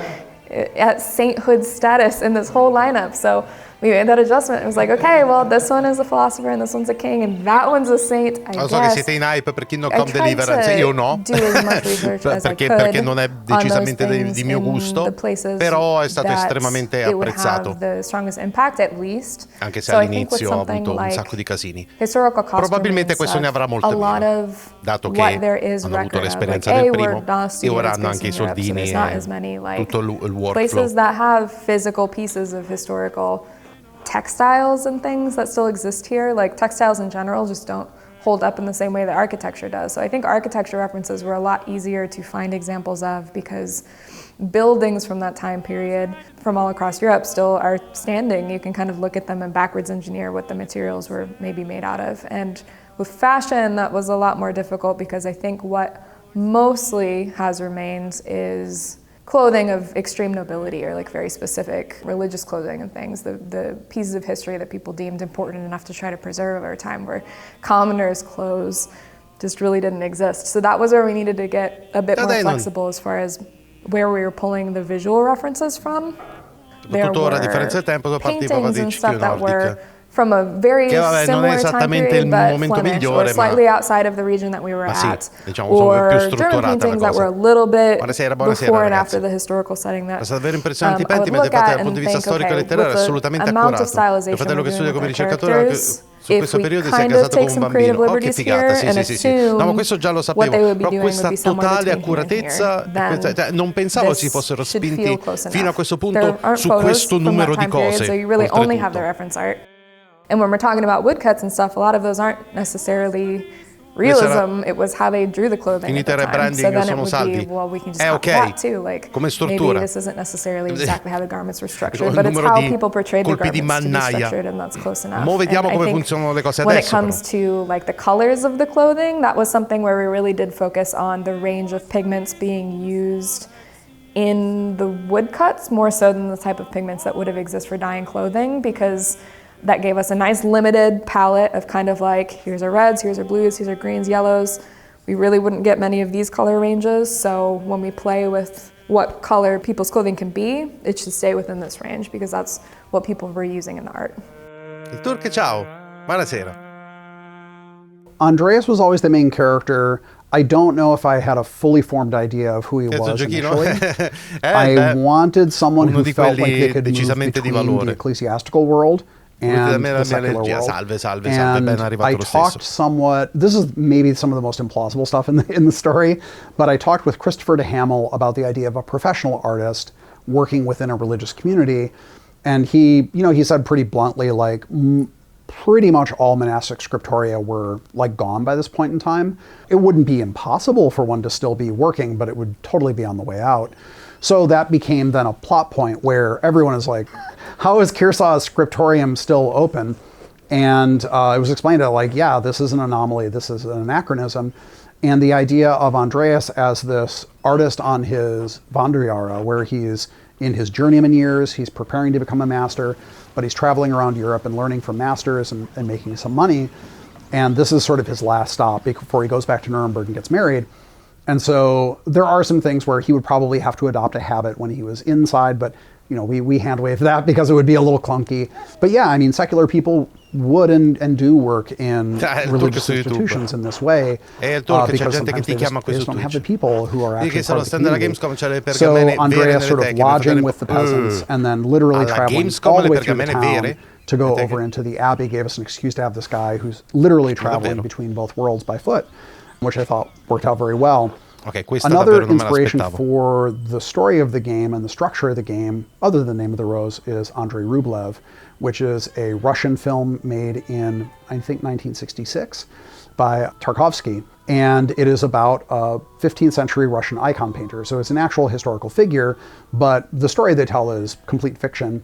at sainthood status in this whole lineup. So we made that adjustment. It was like, okay, well, this one is a philosopher and this one's a king and that one's a saint, I guess. So che siete in hype per Kingdom Deliverance, io no, perché non è decisamente di mio gusto, però è stato estremamente apprezzato, anche se all'inizio ha avuto un sacco di casini. Probabilmente questo ne avrà molto meno, dato che hanno avuto l'esperienza del primo e ora hanno anche i soldini e tutto il workflow. Places that have physical pieces of historical textiles and things that still exist here, like textiles in general just don't hold up in the same way that architecture does. So I think architecture references were a lot easier to find examples of, because buildings from that time period from all across Europe still are standing. You can kind of look at them and backwards engineer what the materials were maybe made out of. And with fashion, that was a lot more difficult, because I think what mostly has remained is clothing of extreme nobility, or like very specific religious clothing and things, the pieces of history that people deemed important enough to try to preserve at a time where commoners' clothes just really didn't exist. So that was where we needed to get a bit more flexible as far as where we were pulling the visual references from. There were paintings and stuff that were from a very similar time period, but Flemish, or slightly outside of the region that we were at, or German paintings that were a little bit before and after the historical setting that I would look at and think, okay, with the amount of stylization we're doing with our characters, if we kind of take some creative liberties here and assume what they would be doing would be somewhere between here and here, then non pensavo si fossero spinti fino a questo punto there aren't su questo numero di period, cose. so you really only have the reference art. And when we're talking about woodcuts and stuff, a lot of those aren't necessarily realism. It was how they drew the clothing at the time. So then it would be, well, we can just copy that too. Like, maybe this isn't necessarily exactly how the garments were structured, but it's how people portrayed the garments to be structured, and that's close enough. Mo vediamo come funzionano le cose adesso. When it comes to like the colors of the clothing, that was something where we really did focus on the range of pigments being used in the woodcuts, more so than the type of pigments that would have existed for dyeing clothing, because that gave us a nice limited palette of kind of like, here's our reds, here's our blues, here's our greens, yellows. We really wouldn't get many of these color ranges, so when we play with what color people's clothing can be, it should stay within this range, because that's what people were using in the art. Il Turco, ciao. Buonasera. Andreas was always the main character. I don't know if I had a fully formed idea of who he was initially. I wanted someone who felt like they could move between the ecclesiastical world and the secular world. And I talked somewhat, this is maybe some of the most implausible stuff in the story, but I talked with Christopher de Hamel about the idea of a professional artist working within a religious community. And he said pretty bluntly, like, pretty much all monastic scriptoria were like gone by this point in time. It wouldn't be impossible for one to still be working, but it would totally be on the way out. So that became then a plot point where everyone is like, how is Kearsaw's scriptorium still open? And it was explained that, like, yeah, this is an anomaly, this is an anachronism. And the idea of Andreas as this artist on his Wanderjahre, where he's in his journeyman years, he's preparing to become a master, but he's traveling around Europe and learning from masters and making some money. And this is sort of his last stop before he goes back to Nuremberg and gets married. And so there are some things where he would probably have to adopt a habit when he was inside, but you know, we hand wave that because it would be a little clunky. But yeah, I mean, secular people would and do work in religious institutions in this way because sometimes they just don't have the people who are actually part of the community. So Andreas sort of lodging with the peasants and then literally traveling all the way through the town to go over into the abbey gave us an excuse to have this guy who's literally traveling between both worlds by foot, which I thought worked out very well. Another inspiration for the story of the game and the structure of the game, other than Name of the Rose, is Andrei Rublev, which is a Russian film made in, I think, 1966 by Tarkovsky. And it is about a 15th century Russian icon painter. So it's an actual historical figure, but the story they tell is complete fiction.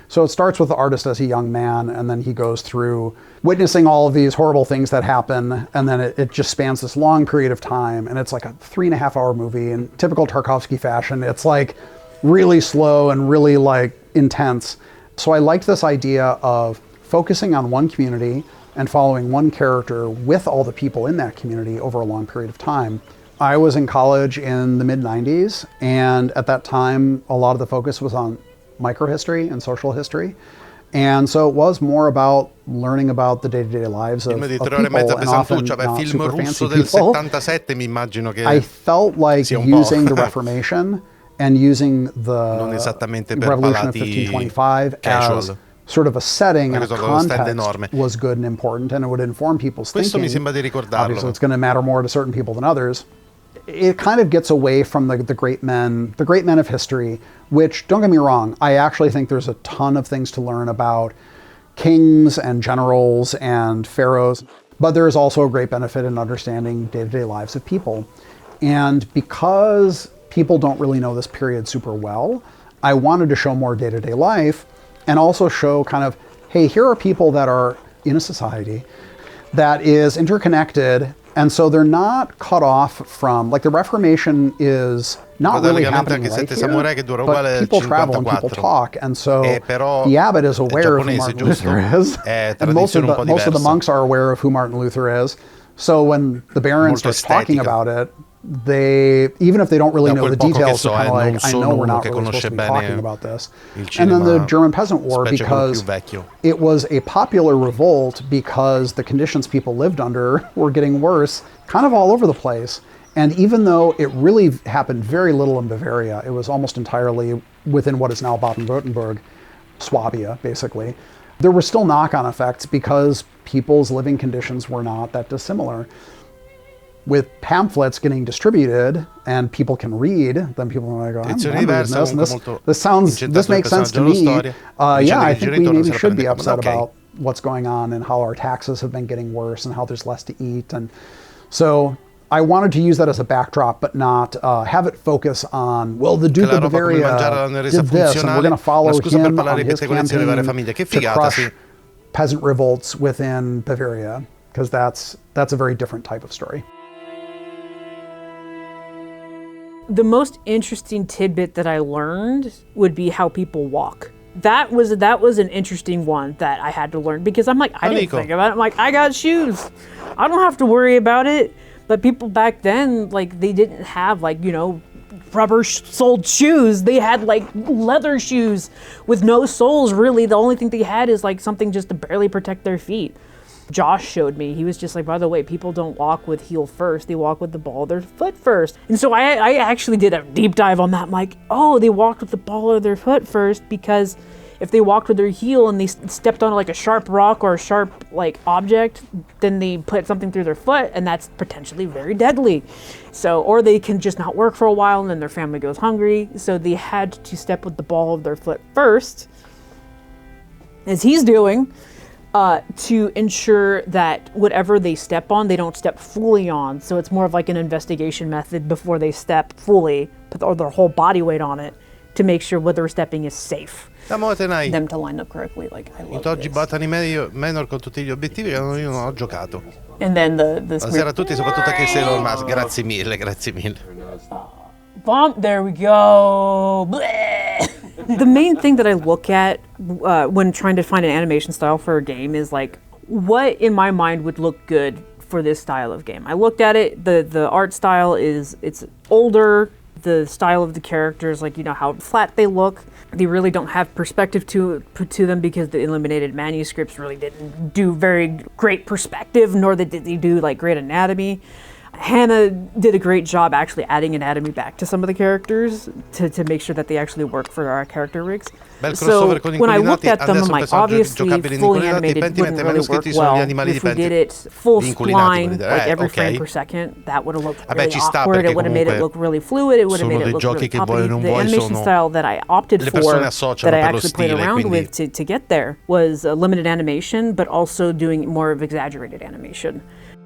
So it starts with the artist as a young man, and then he goes through witnessing all of these horrible things that happen, and then it just spans this long period of time, and it's like a 3.5-hour movie in typical Tarkovsky fashion. It's like really slow and really like intense. So I liked this idea of focusing on one community and following one character with all the people in that community over a long period of time. I was in college in the mid-90s, and at that time, a lot of the focus was on microhistory and social history. And so it was more about learning about the day-to-day lives of people, and often not super fancy people. I felt like using the Reformation and using the Revolution of 1525 as sort of a setting and a context was good and important, and it would inform people's thinking. Obviously, it's going to matter more to certain people than others. It kind of gets away from the great men of history, which, don't get me wrong, I actually think there's a ton of things to learn about kings and generals and pharaohs, but there is also a great benefit in understanding day-to-day lives of people. And because people don't really know this period super well, I wanted to show more day-to-day life and also show kind of, hey, here are people that are in a society that is interconnected. And so they're not cut off from, like, the Reformation is not really happening right here, but people travel and people talk. And so the abbot is aware of who Martin Luther is, and most of the monks are aware of who Martin Luther is. So when the Baron starts talking about it, they, even if they don't really know the details, they're kind of like, I know we're not really supposed to be talking about this. And then the German Peasant War, because it was a popular revolt because the conditions people lived under were getting worse, kind of all over the place. And even though it really happened very little in Bavaria, it was almost entirely within what is now Baden-Württemberg, Swabia, basically, there were still knock-on effects because people's living conditions were not that dissimilar. With pamphlets getting distributed and people can read, then people are like, oh, this makes sense to me. Yeah, I think we maybe should be upset about what's going on and how our taxes have been getting worse and how there's less to eat. And so I wanted to use that as a backdrop, but not have it focus on, well, the Duke of Bavaria did this, and we're going to follow him on his campaign to crush peasant revolts within Bavaria, because that's a very different type of story. The most interesting tidbit that I learned would be how people walk. That was an interesting one that I had to learn, because I'm like, I didn't think about it. I'm like, I got shoes. I don't have to worry about it. But people back then, like, they didn't have, like, you know, rubber-soled shoes. They had, like, leather shoes with no soles, really. The only thing they had is, like, something just to barely protect their feet. Josh showed me, he was just like, by the way, people don't walk with heel first, they walk with the ball of their foot first. And so I actually did a deep dive on that. I'm like, oh, they walked with the ball of their foot first, because if they walked with their heel and they stepped on like a sharp rock or a sharp like object, then they put something through their foot, and that's potentially very deadly. So, or they can just not work for a while and then their family goes hungry. So they had to step with the ball of their foot first, as he's doing, to ensure that whatever they step on, they don't step fully on. So it's more of like an investigation method before they step fully, put their whole body weight on it to make sure what they're stepping is safe. them to line up correctly. Like, I love oggi Botany Manor con tutti gli obiettivi che io non ho giocato. And then the Buonasera a tutti, soprattutto a Kristal Ormas. Grazie mille. Bomb, there we go. The main thing that I look at when trying to find an animation style for a game is like, what in my mind would look good for this style of game. I looked at it, the art style it's older, the style of the characters, like, you know, how flat they look. They really don't have perspective to them because the eliminated manuscripts really didn't do very great perspective, nor did they do like great anatomy. Hannah did a great job actually adding anatomy back to some of the characters to make sure that they actually work for our character rigs. So when I looked at them, I'm like, obviously fully animated wouldn't really work well. If we did it full spline, like every frame per second, that would have looked really awkward. It would have made it look really fluid. It would have made it look really choppy. The animation style that I opted for, that I actually played around with to get there, was limited animation, but also doing more of exaggerated animation.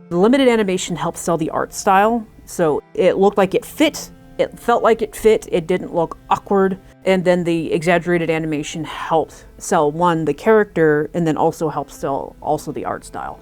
The limited animation helped sell the art style, so it looked like it fit, it felt like it fit, it didn't look awkward, and then the exaggerated animation helped sell, one, the character, and then also helped sell also the art style.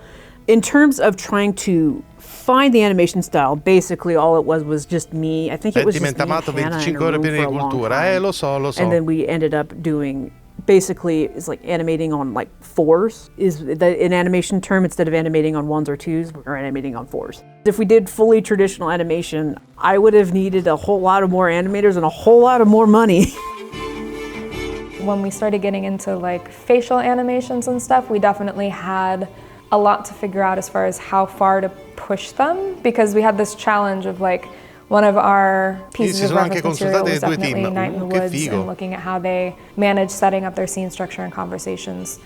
In terms of trying to find the animation style, basically all it was just me. I think it was just me and Hannah in a room for a long time. Lo so. And then we ended up doing, basically, it's like animating on like 4s is an animation term. Instead of animating on 1s or 2s, we're animating on 4s. If we did fully traditional animation, I would have needed a whole lot of more animators and a whole lot of more money. When we started getting into like facial animations and stuff, we definitely had a lot to figure out as far as how far to push them, because we had this challenge of like, one of our pieces of reference material was definitely Night in the Woods and looking at how they manage setting up their scene structure and conversations.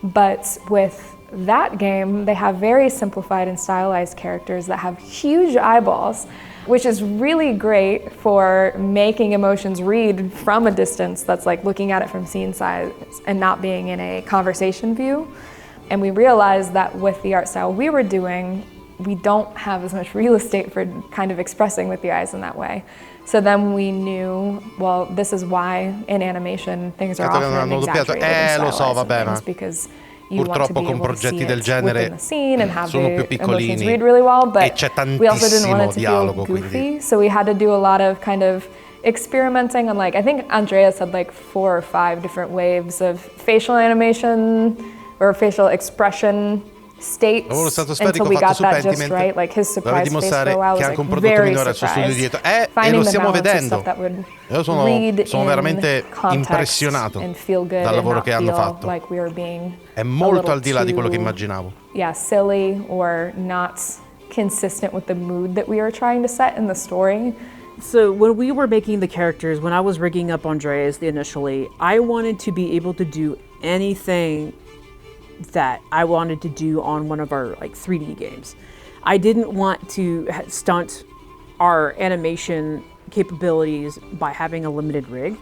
But with that game, they have very simplified and stylized characters that have huge eyeballs, which is really great for making emotions read from a distance that's like looking at it from scene size and not being in a conversation view. And we realized that with the art style we were doing, we don't have as much real estate for kind of expressing with the eyes in that way. So then we knew, well, this is why in animation things are often exaggerated and stylized, because you want to be able to see it within the scene and have the emotions read really well, but we also didn't want it to feel goofy, so we had to do a lot of kind of experimenting on, like, I think Andreas had like 4 or 5 different waves of facial animation or facial expression states until we got that just right. Like his surprise face for a while was like very surprised. Finding the balance of stuff that would read in context and feel good and not feel like we were being è molto al di là di quello che immaginavo. Yeah, silly or not consistent with the mood that we were trying to set in the story. So when we were making the characters, when I was rigging up Andreas initially, I wanted to be able to do anything that I wanted to do on one of our like 3D games. I didn't want to stunt our animation capabilities by having a limited rig.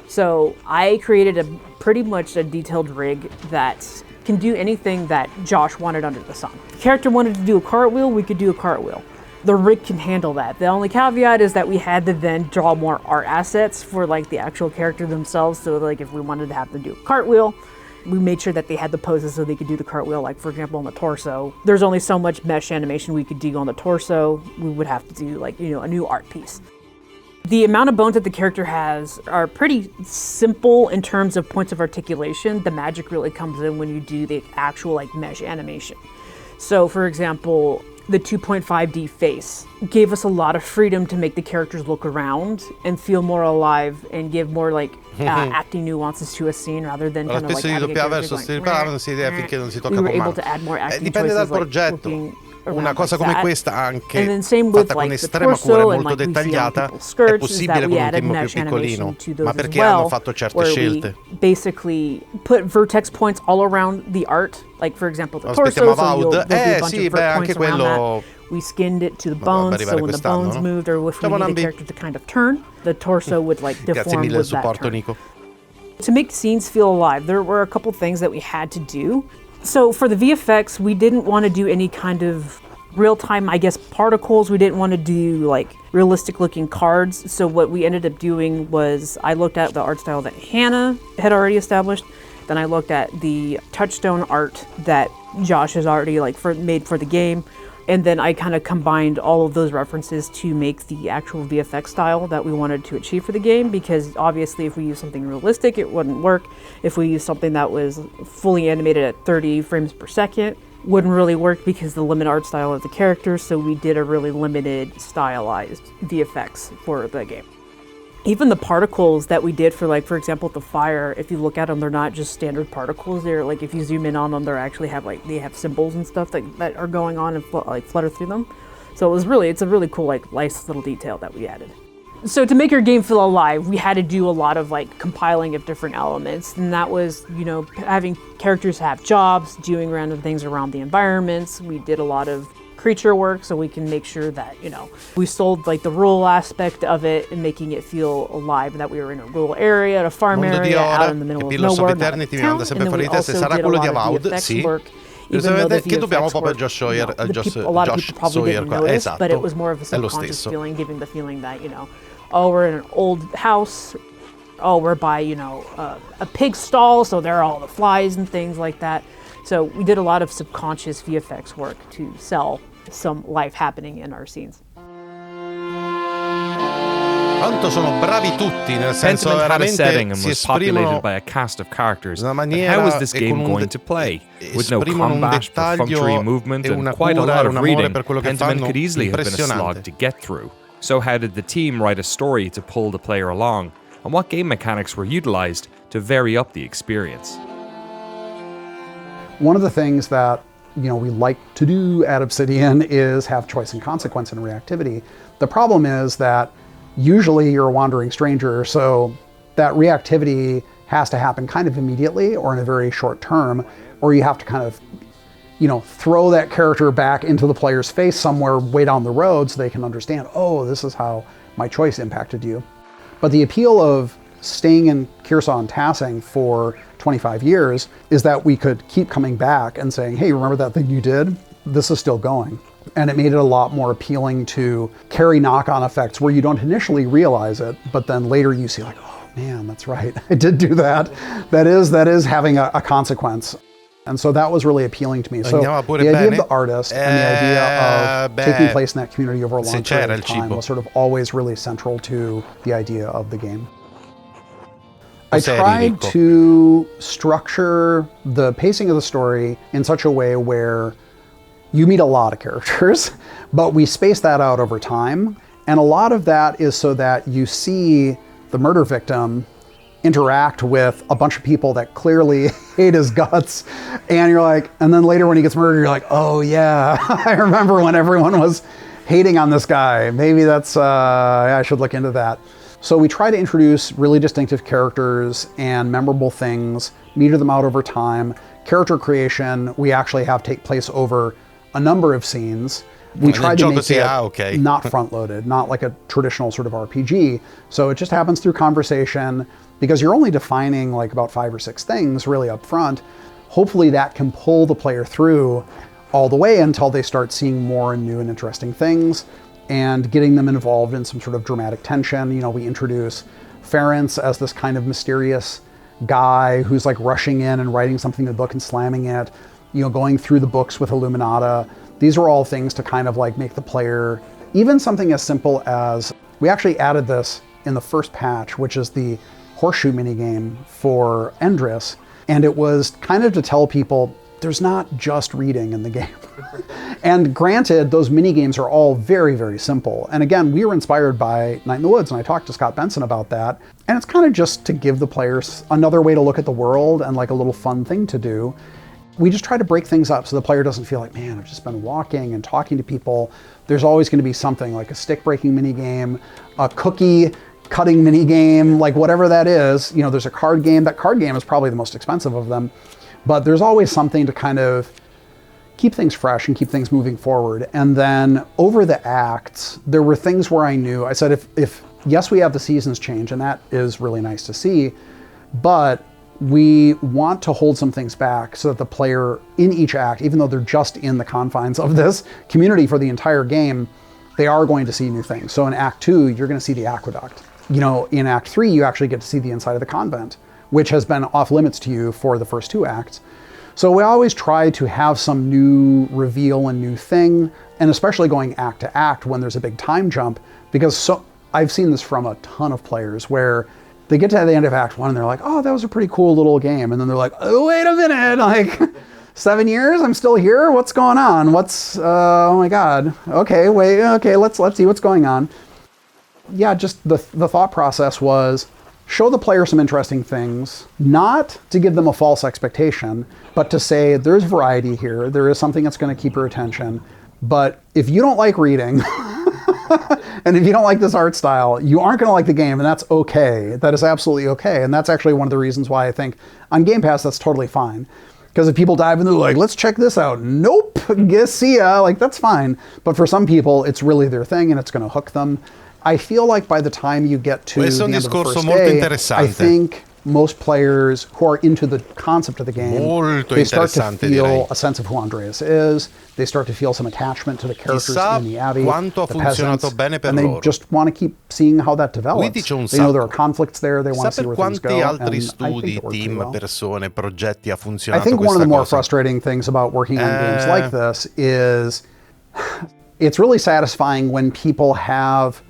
So I created pretty much a detailed rig that can do anything that Josh wanted under the sun. The character wanted to do a cartwheel, we could do a cartwheel. The rig can handle that. The only caveat is that we had to then draw more art assets for like the actual character themselves. So like if we wanted to have them do a cartwheel, we made sure that they had the poses so they could do the cartwheel. Like for example, on the torso, there's only so much mesh animation we could do on the torso. We would have to do like, you know, a new art piece. The amount of bones that the character has are pretty simple in terms of points of articulation. The magic really comes in when you do the actual like mesh animation. So for example, the 2.5D face gave us a lot of freedom to make the characters look around and feel more alive and give more like acting nuances to a scene rather than kind of like having a character going, we were able to add more acting choices like looking una cosa come questa anche fatta con estrema cura e molto dettagliata è possibile con un team più piccolino, ma perché hanno fatto certe scelte. Basically put vertex points all around the art, like for example the torso, so you'll do a bunch of vertex points around that. We skinned it to the bones, so when the bones moved or if we needed the character to kind of turn, the torso would like deform with that turn. To make scenes feel alive, there were a couple things that we had to do. So for the VFX, we didn't want to do any kind of real-time, I guess, particles. We didn't want to do like realistic looking cards. So what we ended up doing was I looked at the art style that Hannah had already established. Then I looked at the touchstone art that Josh has already made for the game. And then I kind of combined all of those references to make the actual VFX style that we wanted to achieve for the game, because obviously if we use something realistic, it wouldn't work. If we use something that was fully animated at 30 frames per second, wouldn't really work because the limited art style of the characters, so we did a really limited stylized VFX for the game. Even the particles that we did for example, the fire, if you look at them, they're not just standard particles. They're like, if you zoom in on them, they're actually they have symbols and stuff that are going on and flutter through them. So it's a really cool, nice little detail that we added. So to make your game feel alive, we had to do a lot of compiling of different elements. And that was, having characters have jobs, doing random things around the environments. We did a lot of creature work so we can make sure that, we sold the rural aspect of it and making it feel alive, and that we were in a rural area, a farm area, out in the middle of nowhere, not a town. And then we also did a lot of VFX work. Even though the VFX work, a lot of people probably didn't notice, but it was more of a subconscious feeling, giving the feeling that, oh, we're in an old house, oh, we're by, a pig stall, so there are all the flies and things like that. So we did a lot of subconscious VFX work to sell some life happening in our scenes. Quanto sono bravi tutti, nel senso Pentiment had a veramente setting and si was populated esprimono by a cast of characters. una But maniera how is this e game con un going to play? With no esprimono un combat, perfunctory dettaglio movement, e and una quite a cura lot e of un amore reading, per quello che Pentiment fanno could easily have been a slog impressionante. to get through. So how did the team write a story to pull the player along? And what game mechanics were utilized to vary up the experience? One of the things that we like to do at Obsidian is have choice and consequence and reactivity. The problem is that usually you're a wandering stranger, so that reactivity has to happen kind of immediately or in a very short term, or you have to kind of throw that character back into the player's face somewhere way down the road so they can understand, oh, this is how my choice impacted you. But the appeal of staying in Kearsarge and Tassing for 25 years is that we could keep coming back and saying, hey, remember that thing you did? This is still going. And it made it a lot more appealing to carry knock-on effects where you don't initially realize it, but then later you see oh man, that's right, I did do that. That is having a consequence. And so that was really appealing to me. So the idea of the artist and the idea of taking place in that community over a long period of time was sort of always really central to the idea of the game. I tried to structure the pacing of the story in such a way where you meet a lot of characters, but we space that out over time. And a lot of that is so that you see the murder victim interact with a bunch of people that clearly hate his guts. And you're and then later when he gets murdered, you're oh yeah, I remember when everyone was hating on this guy. Maybe that's, I should look into that. So we try to introduce really distinctive characters and memorable things, meter them out over time. Character creation, we actually have take place over a number of scenes. We tried to make it not front-loaded, not like a traditional sort of RPG. So it just happens through conversation, because you're only defining about 5 or 6 things really up front. Hopefully that can pull the player through all the way until they start seeing more and new and interesting things, and getting them involved in some sort of dramatic tension. We introduce Ferenc as this kind of mysterious guy who's rushing in and writing something in the book and slamming it, going through the books with Illuminata. These are all things to kind of make the player, even something as simple as, we actually added this in the first patch, which is the horseshoe minigame for Endris. And it was kind of to tell people, there's not just reading in the game. And granted, those mini games are all very, very simple. And again, we were inspired by Night in the Woods, and I talked to Scott Benson about that. And it's kind of just to give the players another way to look at the world and a little fun thing to do. We just try to break things up so the player doesn't feel man, I've just been walking and talking to people. There's always going to be something like a stick breaking mini game, a cookie cutting mini game, whatever that is. There's a card game. That card game is probably the most expensive of them. But there's always something to kind of keep things fresh and keep things moving forward. And then over the acts, there were things where I knew, I said, if yes, we have the seasons change, and that is really nice to see, but we want to hold some things back so that the player in each act, even though they're just in the confines of this community for the entire game, they are going to see new things. So in Act 2, you're going to see the aqueduct. You know, in Act 3, you actually get to see the inside of the convent, which has been off limits to you for the first 2 acts. So we always try to have some new reveal and new thing, and especially going act to act when there's a big time jump, because I've seen this from a ton of players where they get to the end of Act 1 and they're like, oh, that was a pretty cool little game. And then they're like, oh, wait a minute, like 7 years, I'm still here? What's going on? Oh my God. Okay, wait, okay, let's see what's going on. Yeah, just the thought process was show the player some interesting things, not to give them a false expectation, but to say there's variety here. There is something that's going to keep your attention. But if you don't like reading, and if you don't like this art style, you aren't going to like the game, and that's okay. That is absolutely okay. And that's actually one of the reasons why I think on Game Pass that's totally fine. Because if people dive in, they're like, let's check this out. Nope, see ya. Like, that's fine. But for some people, it's really their thing, and it's going to hook them. I feel like by the time you get to the end of the first day, I think most players who are into the concept of the game, they start to feel a sense of who Andreas is. They start to feel some attachment to the characters in the Abbey, the peasants, and they just want to keep seeing how that develops. They know there are conflicts there. They want to see where things go. And I think it works pretty well. I think one of the more frustrating things about working on games like this is it's really satisfying when people have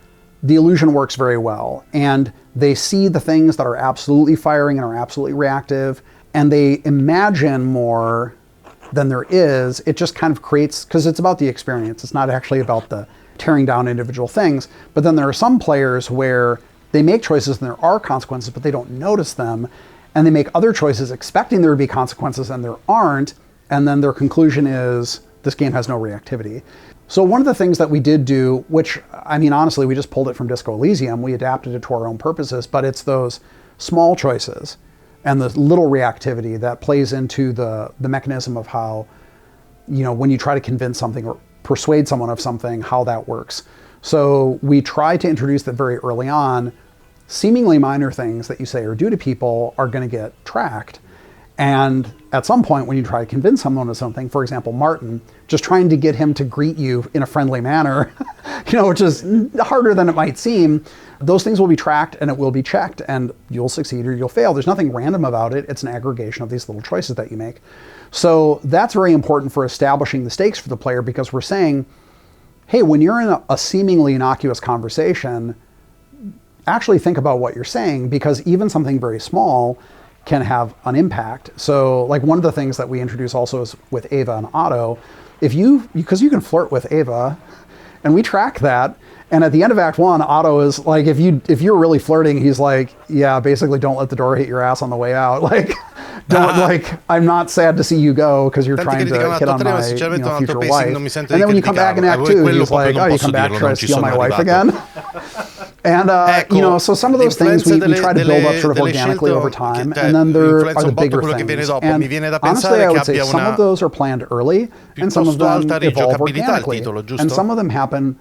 the illusion works very well, and they see the things that are absolutely firing and are absolutely reactive, and they imagine more than there is. It just kind of creates, because it's about the experience. It's not actually about the tearing down individual things. But then there are some players where they make choices and there are consequences, but they don't notice them. And they make other choices expecting there to be consequences and there aren't. And then their conclusion is, this game has no reactivity. So one of the things that we did do, which, I mean, honestly, we just pulled it from Disco Elysium, we adapted it to our own purposes, but it's those small choices and the little reactivity that plays into the mechanism of how, you know, when you try to convince something or persuade someone of something, how that works. So we try to introduce that very early on. Seemingly minor things that you say or do to people are going to get tracked. And at some point when you try to convince someone of something, for example, Martin, just trying to get him to greet you in a friendly manner, you know, which is harder than it might seem, those things will be tracked and it will be checked and you'll succeed or you'll fail. There's nothing random about it. It's an aggregation of these little choices that you make. So that's very important for establishing the stakes for the player, because we're saying, hey, when you're in a seemingly innocuous conversation, actually think about what you're saying, because even something very small can have an impact. So like one of the things that we introduce also is with Ava and Otto, because you can flirt with Ava, and we track that. And at the end of Act 1, Otto is like, if you're really flirting, he's like, yeah, basically don't let the door hit your ass on the way out. Like, don't, like, I'm not sad to see you go because you're trying to hit on my future wife. And then when you come back in Act 2, he's like, oh, you come back to try to steal my wife again? And, you know, so some of those things we try to build up sort of organically over time, and then there are the bigger things. And honestly, I would say some of those are planned early, and some of them evolve organically. And some of them happen,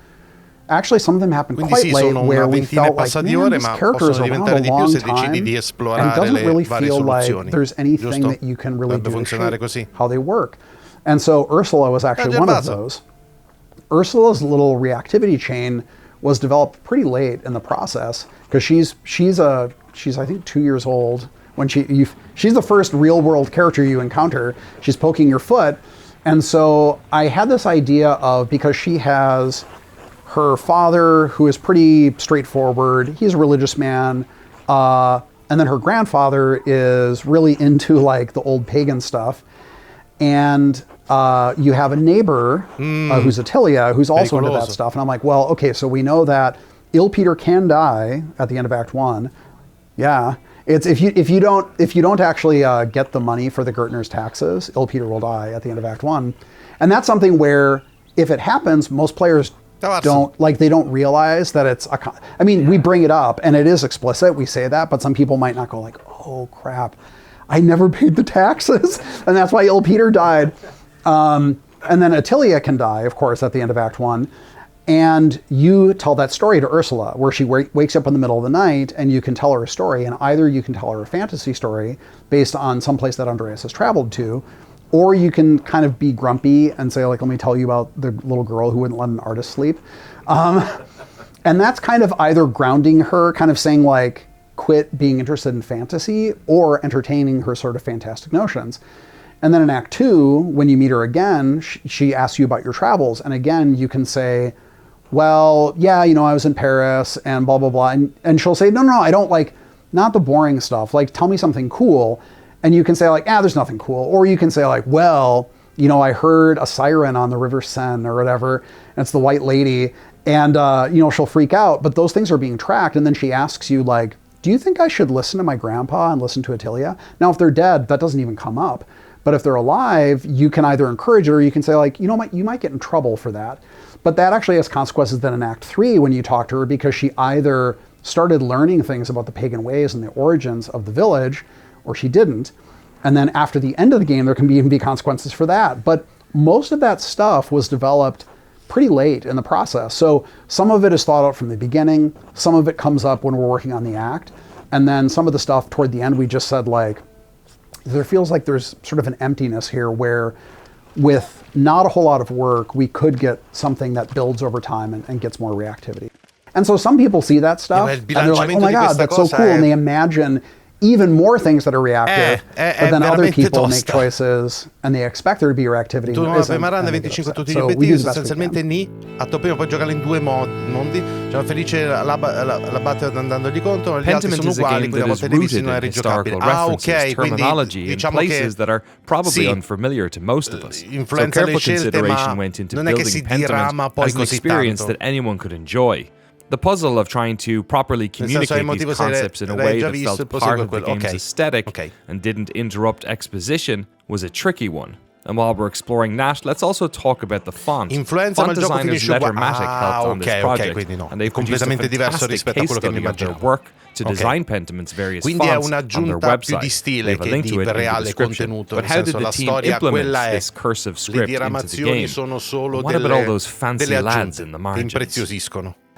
actually some of them happen quite late, where we felt like, man, this character is around a long time, and doesn't really feel like there's anything that you can really do to shape how they work. And so Ursula was actually one of those. Ursula's little reactivity chain was developed pretty late in the process, because she's I think 2 years old when she's the first real world character you encounter. She's poking your foot, and so I had this idea of, because she has her father who is pretty straightforward, he's a religious man, and then her grandfather is really into like the old pagan stuff, and you have a neighbor who's Attilia, who's also into that stuff. And I'm like, well, okay, so we know that Ilpeter can die at the end of Act 1. Yeah, it's if you don't actually get the money for the Gertner's taxes, Ilpeter will die at the end of Act 1. And that's something where, if it happens, most players they don't realize that it's I mean, we bring it up and it is explicit, we say that, but some people might not go like, oh crap, I never paid the taxes. And that's why Ilpeter died. And then Attilia can die, of course, at the end of Act 1. And you tell that story to Ursula, where she wakes up in the middle of the night, and you can tell her a story, and either you can tell her a fantasy story based on some place that Andreas has traveled to, or you can kind of be grumpy and say, like, let me tell you about the little girl who wouldn't let an artist sleep. And that's kind of either grounding her, kind of saying, like, quit being interested in fantasy, or entertaining her sort of fantastic notions. And then in Act 2, when you meet her again, she asks you about your travels, and again, you can say, well, yeah, you know, I was in Paris and blah, blah, blah. And she'll say, no, I don't, like, not the boring stuff. Like, tell me something cool. And you can say, like, there's nothing cool. Or you can say, like, well, you know, I heard a siren on the River Seine or whatever, and it's the White Lady. And, you know, she'll freak out. But those things are being tracked. And then she asks you, like, do you think I should listen to my grandpa and listen to Attilia? Now, if they're dead, that doesn't even come up. But if they're alive, you can either encourage it, or you can say, like, you know what, you might get in trouble for that. But that actually has consequences then in Act 3 when you talk to her, because she either started learning things about the pagan ways and the origins of the village, or she didn't. And then after the end of the game, there can even be consequences for that. But most of that stuff was developed pretty late in the process. So some of it is thought out from the beginning, some of it comes up when we're working on the act, and then some of the stuff toward the end we just said, like, there feels like there's sort of an emptiness here where with not a whole lot of work, we could get something that builds over time and gets more reactivity. And so some people see that stuff and they're like, oh my God, that's so cool. And they imagine even more things that are reactive, but then other people make choices and they expect there to be reactivity. Maranda 25 tutti ripetiti, sostanzialmente Ni a Topino puoi giocarla in due mondi. Sono felice la batte andandogli contro, gli altri sono uguali, quindi a volte devi non è rigiocabile. Ok, terminology in places that are probably unfamiliar to most of us. So careful consideration went into building Pentiment as an experience that anyone could enjoy. The puzzle of trying to properly communicate these concepts in a way that felt part of the game's aesthetic and didn't interrupt exposition was a tricky one. And while we're exploring that, let's also talk about the font. Font designers Lettermatic helped on this project, and they've produced a fantastic case study of their work to design Pentiment's various fonts on their website. We have a link to it in the description. But how did the team implement this cursive script into the game? And what about all those fancy lads in the margins?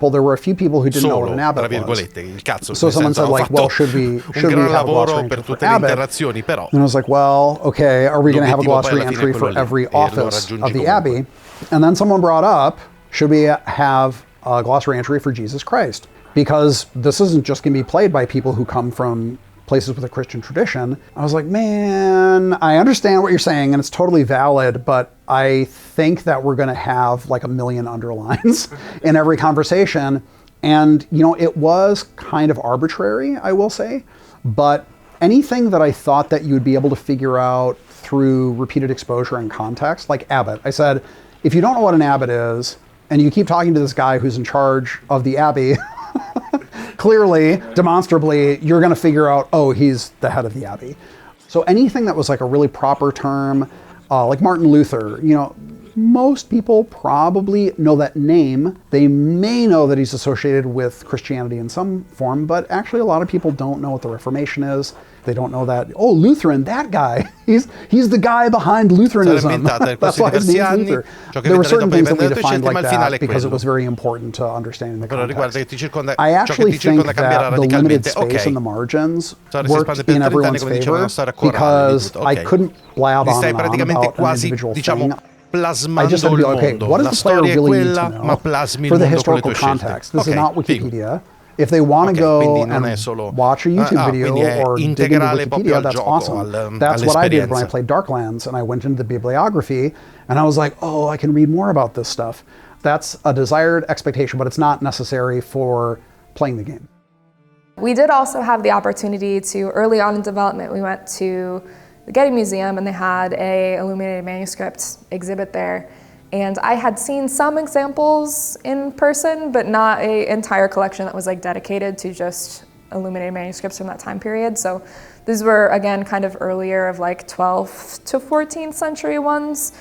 Well, there were a few people who didn't know what an abbot was. So someone said, like, well, should we have a glossary entry for abbot? And I was like, well, okay, are we going to have a glossary entry for every office of the abbey? And then someone brought up, should we have a glossary entry for Jesus Christ? Because this isn't just going to be played by people who come from places with a Christian tradition. I was like, man, I understand what you're saying and it's totally valid, but I think that we're going to have like 1 million underlines in every conversation. And, you know, it was kind of arbitrary, I will say, but anything that I thought that you would be able to figure out through repeated exposure and context, like abbot, I said, if you don't know what an abbot is and you keep talking to this guy who's in charge of the abbey, clearly, demonstrably, you're going to figure out, oh, he's the head of the abbey. So anything that was like a really proper term, like Martin Luther, you know, most people probably know that name. They may know that he's associated with Christianity in some form, but actually a lot of people don't know what the Reformation is. They don't know that, oh, Lutheran, that guy, he's the guy behind Lutheranism. That's why his name's Luther. There were certain things that we defined like that because it was very important to understanding the context. I actually think that the limited space in the margins worked in everyone's favor because I couldn't blab on and on about an individual thing. I just had to be like, okay, what does the player really need to know for the historical context? This is not Wikipedia. If they want to go and watch a YouTube video or dig into Wikipedia, that's awesome. That's what I did when I played Darklands, and I went into the bibliography, and I was like, oh, I can read more about this stuff. That's a desired expectation, but it's not necessary for playing the game. We did also have the opportunity to, early on in development, we went to the Getty Museum, and they had a illuminated manuscript exhibit there. And I had seen some examples in person, but not an entire collection that was like dedicated to just illuminated manuscripts from that time period. So these were, again, kind of earlier of like 12th to 14th century ones,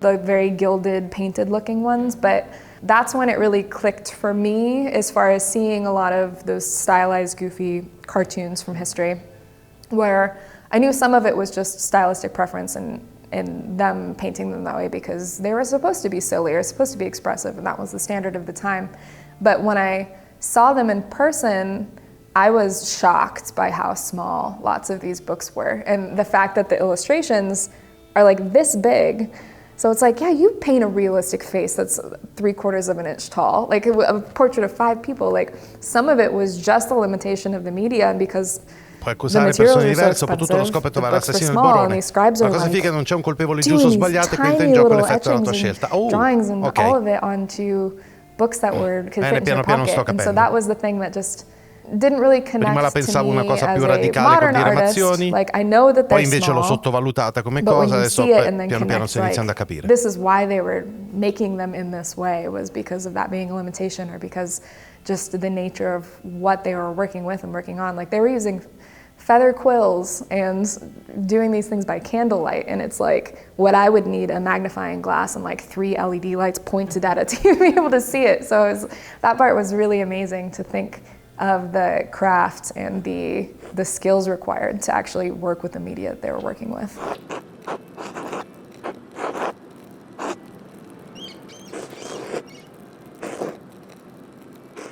the very gilded, painted looking ones. But that's when it really clicked for me as far as seeing a lot of those stylized, goofy cartoons from history, where I knew some of it was just stylistic preference and in them painting them that way because they were supposed to be silly or supposed to be expressive, and that was the standard of the time. But when I saw them in person, I was shocked by how small lots of these books were, and the fact that the illustrations are like this big. So it's like, yeah, you paint a realistic face that's 3/4 of an inch tall, like a portrait of 5 people. Like some of it was just the limitation of the media, and because puoi accusare persone diverse, soprattutto lo scopo è trovare l'assassino del barone. Ma cosa significa che non c'è un colpevole giusto o sbagliato e quindi entra in gioco l'effetto della tua scelta? Drawings and all of it onto books that could fit in your pocket. And so that was the thing that just didn't really connect Prima la pensavo to me una cosa più as a radicale con modern artist. diramazioni, Like I know that poi they're invece l'ho small, sottovalutata come but when cosa, you adesso see it and then piano piano connect, sto iniziando a like, capire. this is why they were making them in this way, was because of that being a limitation, or because just the nature of what they were working with and working on. Like they were using feather quills and doing these things by candlelight, and it's like what I would need a magnifying glass and like 3 LED lights pointed at it to be able to see it. So that part was really amazing to think of the craft and the skills required to actually work with the media that they were working with.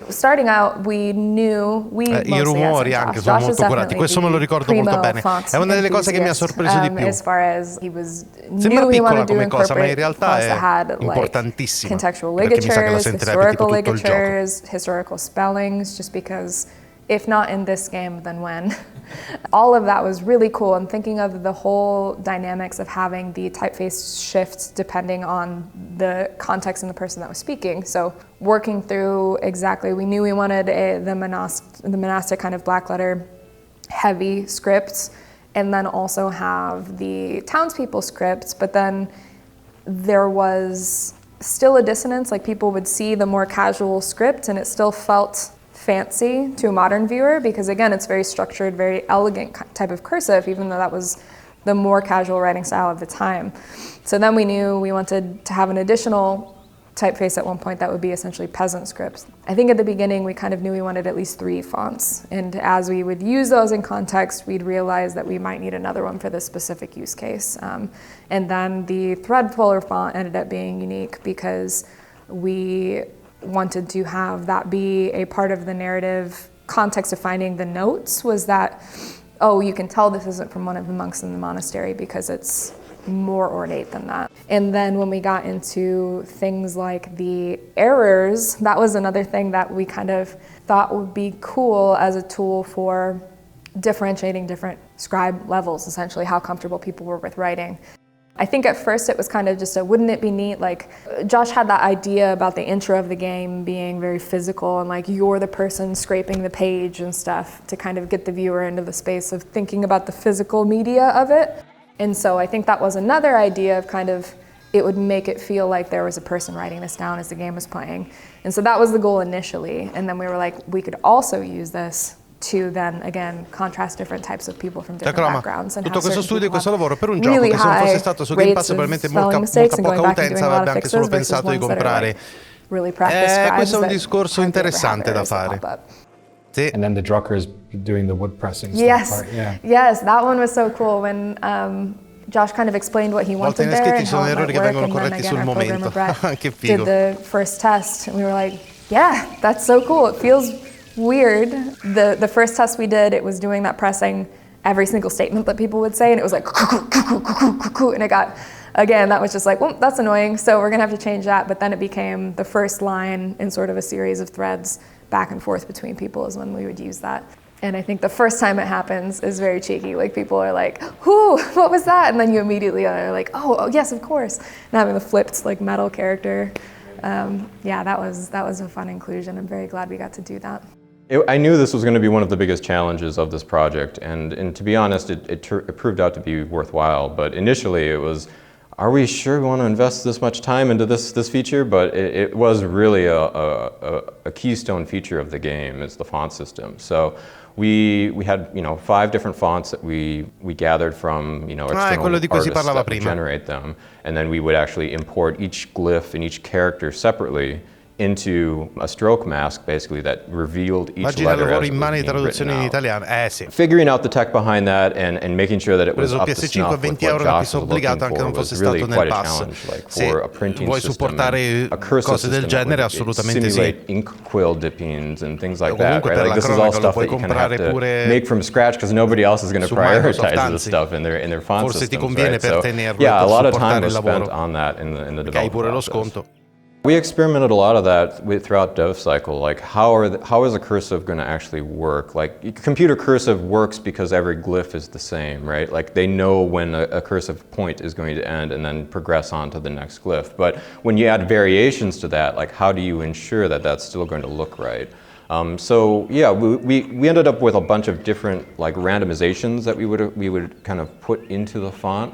Starting out, we knew I rumori anche sono molto curati, questo me lo ricordo molto bene. È una delle cose che mi ha sorpreso di più. Sembra piccola come cosa, ma in realtà è importantissima perché mi sa che la sentirebbe tipo tutto il gioco. Historical spellings, just because if not in this game, then when? All of that was really cool, and thinking of the whole dynamics of having the typeface shift depending on the context and the person that was speaking. So working through exactly, we knew we wanted the monastic kind of black letter heavy scripts, and then also have the townspeople scripts, but then there was still a dissonance, like people would see the more casual script and it still felt fancy to a modern viewer, because again, it's very structured, very elegant type of cursive, even though that was the more casual writing style of the time. So then we knew we wanted to have an additional typeface at one point that would be essentially peasant scripts. I think at the beginning we kind of knew we wanted at least 3 fonts, and as we would use those in context, we'd realize that we might need another one for this specific use case. And then the thread puller font ended up being unique because we wanted to have that be a part of the narrative context of finding the notes, was that, oh, you can tell this isn't from one of the monks in the monastery because it's more ornate than that. And then when we got into things like the errors, that was another thing that we kind of thought would be cool as a tool for differentiating different scribe levels, essentially how comfortable people were with writing. I think at first it was kind of just wouldn't it be neat, like Josh had that idea about the intro of the game being very physical and like you're the person scraping the page and stuff to kind of get the viewer into the space of thinking about the physical media of it. And so I think that was another idea of kind of, it would make it feel like there was a person writing this down as the game was playing. And so that was the goal initially. And then we were like, we could also use this to then again contrast different types of people from different backgrounds. Tutto questo studio e questo lavoro per un gioco che se non fosse stato su Game Pass probabilmente molta poca utenza avrebbe anche solo pensato di comprare. Questo è un discorso interessante da fare. Sì. And then the druckers doing the wood pressing part. Yeah. Yes, that one was so cool when Josh kind of explained what he wanted there and how it might work, and then again our programmer Brett did the first test and we were like, yeah, that's so cool. It feels weird. The first test we did, it was doing that pressing every single statement that people would say, and it was like and it got, again, that was just like, well, that's annoying, so we're gonna have to change that. But then it became the first line in sort of a series of threads back and forth between people is when we would use that. And I think the first time it happens is very cheeky. Like people are like, "Whoo, what was that?" And then you immediately are like, "Oh, yes, of course." And having the flipped like metal character, yeah, that was a fun inclusion. I'm very glad we got to do that. I knew this was going to be one of the biggest challenges of this project, and to be honest, it proved out to be worthwhile. But initially it was, are we sure we want to invest this much time into this feature? But it was really a keystone feature of the game, is the font system. So we had 5 different fonts that we gathered from external artists that would generate them, and then we would actually import each glyph and each character separately into a stroke mask, basically, that revealed each letter as it was being written out. Figuring out the tech behind that and making sure that it was up to snuff with what Josh was looking for was really quite a challenge. Like for a printing system, a cursor system that would simulate ink quill dippings and things like that. Right? Like this is all stuff that you kind of have to make from scratch because nobody else is going to prioritize this stuff in their font systems. Right? So yeah, a lot of time was spent on that in the development process. We experimented a lot of that throughout dev cycle, like how is a cursive going to actually work? Like computer cursive works because every glyph is the same, right? Like they know when a cursive point is going to end and then progress on to the next glyph. But when you add variations to that, like how do you ensure that that's still going to look right? So yeah, we ended up with a bunch of different like randomizations that we would kind of put into the font.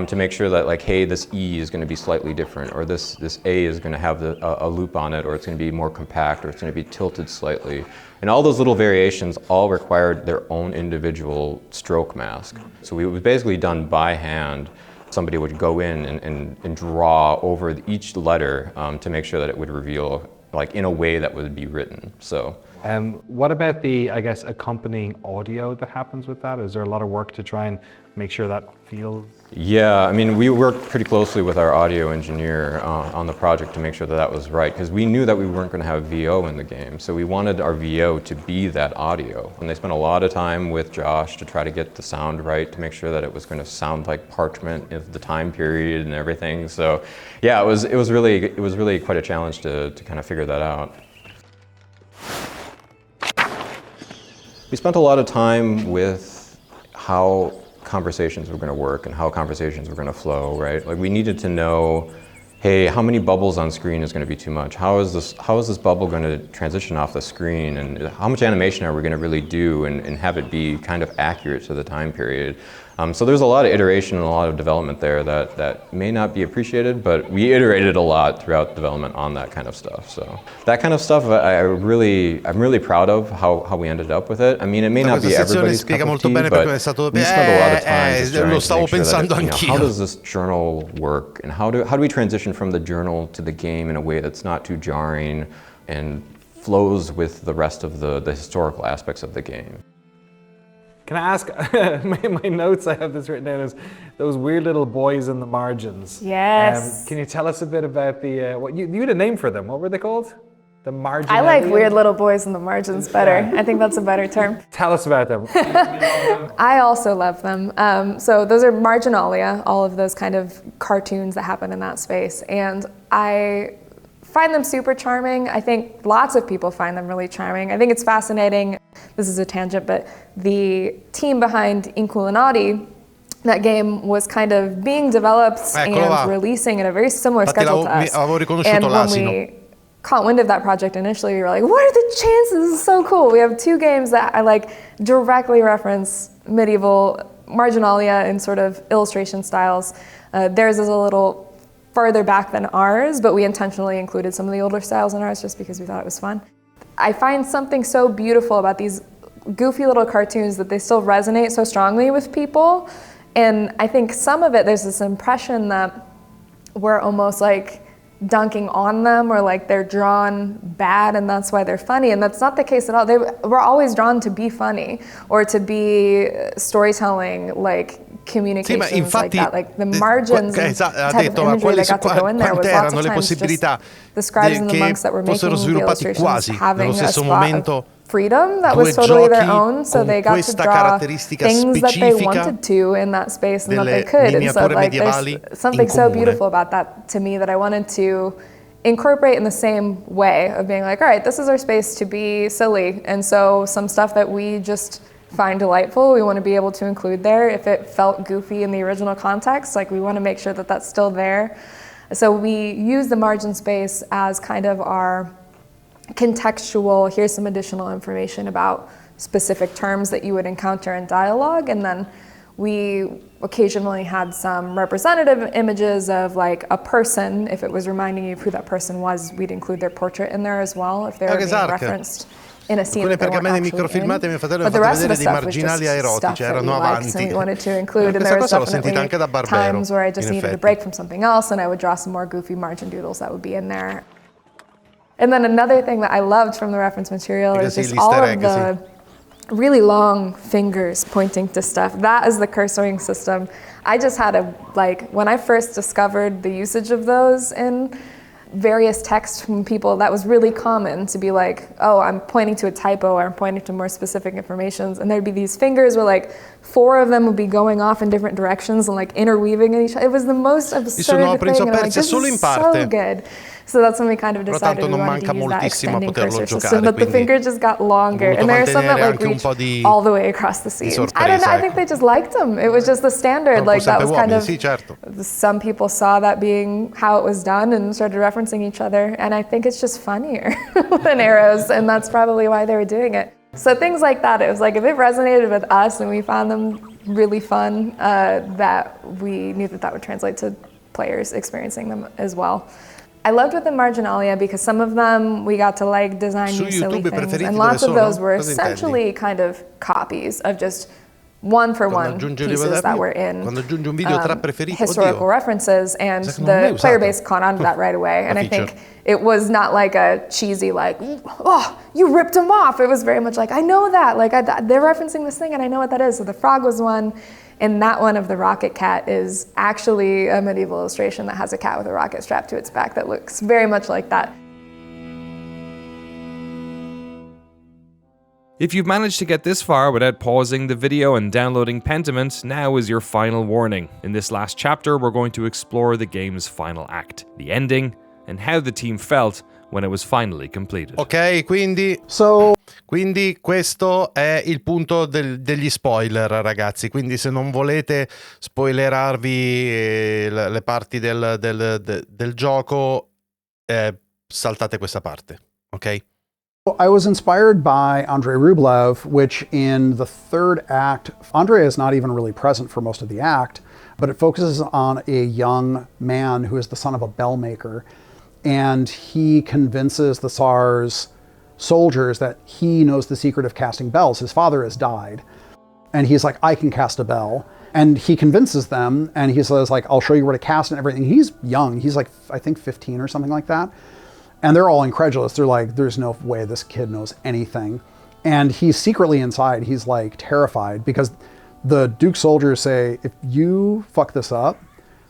To make sure that like, hey, this E is going to be slightly different, or this A is going to have a loop on it, or it's going to be more compact, or it's going to be tilted slightly. And all those little variations all required their own individual stroke mask. So it was basically done by hand. Somebody would go in and draw over each letter to make sure that it would reveal like in a way that would be written. So. What about the, I guess, accompanying audio that happens with that? Is there a lot of work to try and make sure that feels? Yeah, I mean, we worked pretty closely with our audio engineer on the project to make sure that that was right, because we knew that we weren't going to have VO in the game, so we wanted our VO to be that audio. And they spent a lot of time with Josh to try to get the sound right, to make sure that it was going to sound like Parchment of the time period and everything. So yeah, it was really quite a challenge to kind of figure that out. We spent a lot of time with how conversations were going to work and how conversations were going to flow, right? Like we needed to know, hey, how many bubbles on screen is going to be too much? How is this bubble going to transition off the screen? And how much animation are we going to really do and have it be kind of accurate to the time period? So there's a lot of iteration and a lot of development there that may not be appreciated, but we iterated a lot throughout development on that kind of stuff. So that kind of stuff, I'm really proud of how we ended up with it. I mean, it may not be everybody's cup of tea, but we spent a lot of time just trying to make sure that how does this journal work, and how do we transition from the journal to the game in a way that's not too jarring and flows with the rest of the historical aspects of the game. Can I ask, my notes, I have this written down as those weird little boys in the margins. Yes. Can you tell us a bit about the, what you had a name for them, what were they called? The margin. I like weird little boys in the margins better. I think that's a better term. Tell us about them. I also love them. So those are marginalia, all of those kind of cartoons that happen in that space. And I find them super charming. I think lots of people find them really charming. I think it's fascinating. This is a tangent, but the team behind Inculinati, that game was kind of being developed and releasing in a very similar schedule to us. And when we caught wind of that project initially, we were like, what are the chances? This is so cool. We have two games that I like directly reference medieval marginalia in sort of illustration styles. Theirs is a little further back than ours, but we intentionally included some of the older styles in ours just because we thought it was fun. I find something so beautiful about these goofy little cartoons that they still resonate so strongly with people. And I think some of it, there's this impression that we're almost like dunking on them, or like they're drawn bad and that's why they're funny, and that's not the case at all. We're always drawn to be funny or to be storytelling, like communications like that. Like the margins and type of imagery that got to go in there was lots of times just the scribes and the monks that were making the illustrations having a spot of freedom that was totally their own, so they got to draw things that they wanted to in that space and that they could. And so like there's something so beautiful about that to me that I wanted to incorporate in the same way of being like, all right, this is our space to be silly, and so some stuff that we just find delightful, we want to be able to include there. If it felt goofy in the original context, like we want to make sure that that's still there. So we use the margin space as kind of our contextual, here's some additional information about specific terms that you would encounter in dialogue, and then we occasionally had some representative images of like a person. If it was reminding you of who that person was, we'd include their portrait in there as well if they were being referenced in a scene that they weren't actually in. But the rest of the stuff was just stuff that we liked and we wanted to include, and there was definitely times where I just needed a break from something else and I would draw some more goofy margin doodles that would be in there. And then another thing that I loved from the reference material is just all of the really long fingers pointing to stuff. That is the cursoring system. I just had when I first discovered the usage of those in various texts from people, that was really common to be like, oh, I'm pointing to a typo or I'm pointing to more specific information. And there'd be these fingers where like 4 of them would be going off in different directions and like interweaving in each other. It was the most absurd thing. And I'm like, this is so good. So that's when we kind of decided we wanted to use that extending cursor system, but the finger just got longer. And there are some that like reach all the way across the scene. I don't know, I think they just liked them. It was just the standard, like that was kind of, some people saw that being how it was done and started referencing each other. And I think it's just funnier than arrows, and that's probably why they were doing it. So things like that, it was like if it resonated with us and we found them really fun, that we knew that that would translate to players experiencing them as well. I loved with the marginalia because some of them we got to like design new silly things, and lots of those were essentially kind of copies of just one-for-one pieces that were in historical references, and the player base caught on to that right away. And I think it was not like a cheesy like, oh, you ripped them off. It was very much like, I know that, like they're referencing this thing and I know what that is. So the frog was one. And that one of the rocket cat is actually a medieval illustration that has a cat with a rocket strapped to its back that looks very much like that. If you've managed to get this far without pausing the video and downloading Pentiment, now is your final warning. In this last chapter, we're going to explore the game's final act, the ending, and how the team felt when it was finally completed. Ok, quindi questo è il punto degli spoiler, ragazzi. Quindi se non volete spoilerarvi le parti del gioco, saltate questa parte, ok? I was inspired by Andrei Rublev, which in the third act, Andrei is not even really present for most of the act, but it focuses on a young man who is the son of a bell maker. And he convinces the Tsar's soldiers that he knows the secret of casting bells. His father has died. And he's like, I can cast a bell. And he convinces them, and he says, like, I'll show you where to cast and everything. He's young. He's like, I think 15 or something like that. And they're all incredulous. They're like, there's no way this kid knows anything. And he's secretly inside, he's like terrified because the Duke's soldiers say, if you fuck this up,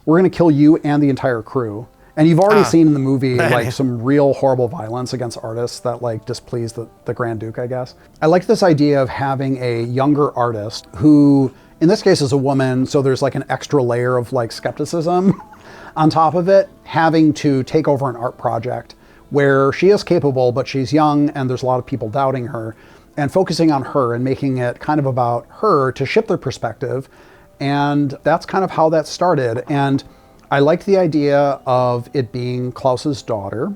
we're going to kill you and the entire crew. And you've already seen in the movie like some real horrible violence against artists that like displeased the Grand Duke, I guess. I like this idea of having a younger artist who, in this case, is a woman, so there's like an extra layer of like skepticism on top of it, having to take over an art project where she is capable, but she's young and there's a lot of people doubting her, and focusing on her and making it kind of about her to shift their perspective. And that's kind of how that started. And I liked the idea of it being Klaus's daughter.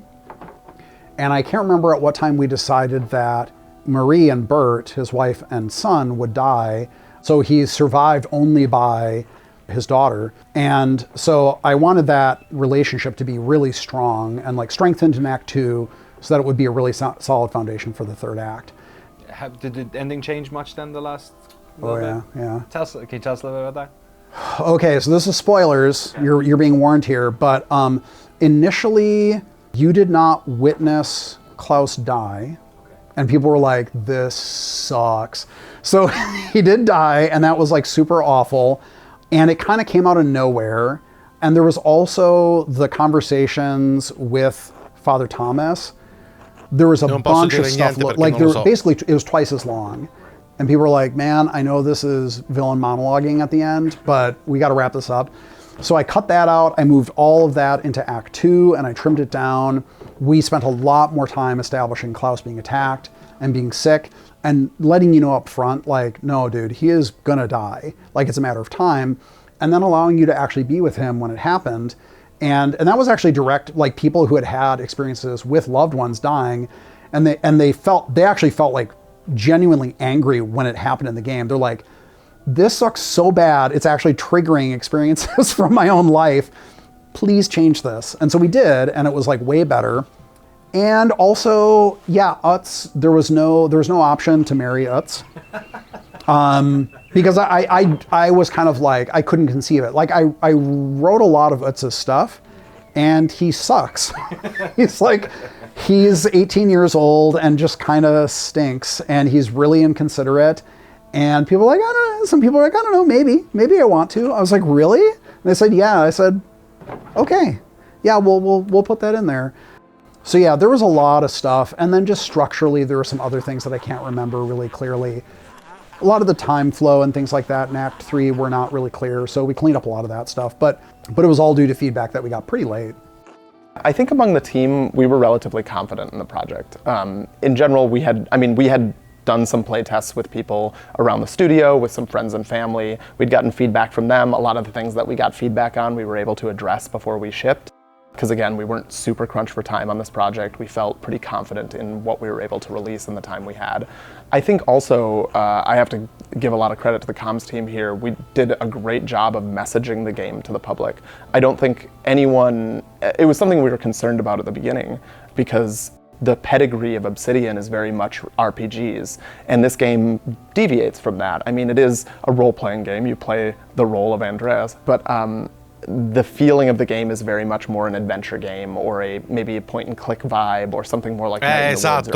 And I can't remember at what time we decided that Marie and Bert, his wife and son, would die. So he's survived only by his daughter. And so I wanted that relationship to be really strong and like strengthened in Act 2 so that it would be a really solid foundation for the third act. Did the ending change much then the last little bit? Yeah. Can you tell us a little bit about that? Okay, so this is spoilers. You're being warned here, but initially you did not witness Klaus die, and people were like, "This sucks." So he did die, and that was like super awful, and it kind of came out of nowhere. And there was also the conversations with Father Thomas. There was a bunch of stuff, like basically it was twice as long. And people were like, man, I know this is villain monologuing at the end, but we got to wrap this up. So I cut that out. I moved all of that into Act 2 and I trimmed it down. We spent a lot more time establishing Klaus being attacked and being sick and letting you know up front, like, no, dude, he is gonna die. Like, it's a matter of time. And then allowing you to actually be with him when it happened. And that was actually direct, like people who had had experiences with loved ones dying, and they actually felt like genuinely angry when it happened in the game. They're like, this sucks so bad, it's actually triggering experiences from my own life. Please change this. And so we did, and it was like way better. And also, yeah, Utz, there was no option to marry Utz. Because I was kind of like, I couldn't conceive it. Like I wrote a lot of Utz's stuff and he sucks. He's like, He's 18 years old and just kind of stinks, and he's really inconsiderate. And people are like, I don't know. Some people are like, I don't know, maybe I want to. I was like, really? And they said, yeah. I said, okay, yeah, we'll put that in there. So yeah, there was a lot of stuff. And then just structurally, there were some other things that I can't remember really clearly. A lot of the time flow and things like that in Act 3 were not really clear. So we cleaned up a lot of that stuff, but it was all due to feedback that we got pretty late. I think among the team, we were relatively confident in the project. In general, we had done some play tests with people around the studio, with some friends and family. We'd gotten feedback from them. A lot of the things that we got feedback on, we were able to address before we shipped. Because again, we weren't super crunched for time on this project. We felt pretty confident in what we were able to release in the time we had. I think also, I have to give a lot of credit to the comms team here. We did a great job of messaging the game to the public. I don't think anyone, it was something we were concerned about at the beginning, because the pedigree of Obsidian is very much RPGs, and this game deviates from that. I mean, it is a role-playing game. You play the role of Andreas, but the feeling of the game is very much more an adventure game, or maybe a point-and-click vibe, or something more like esatto,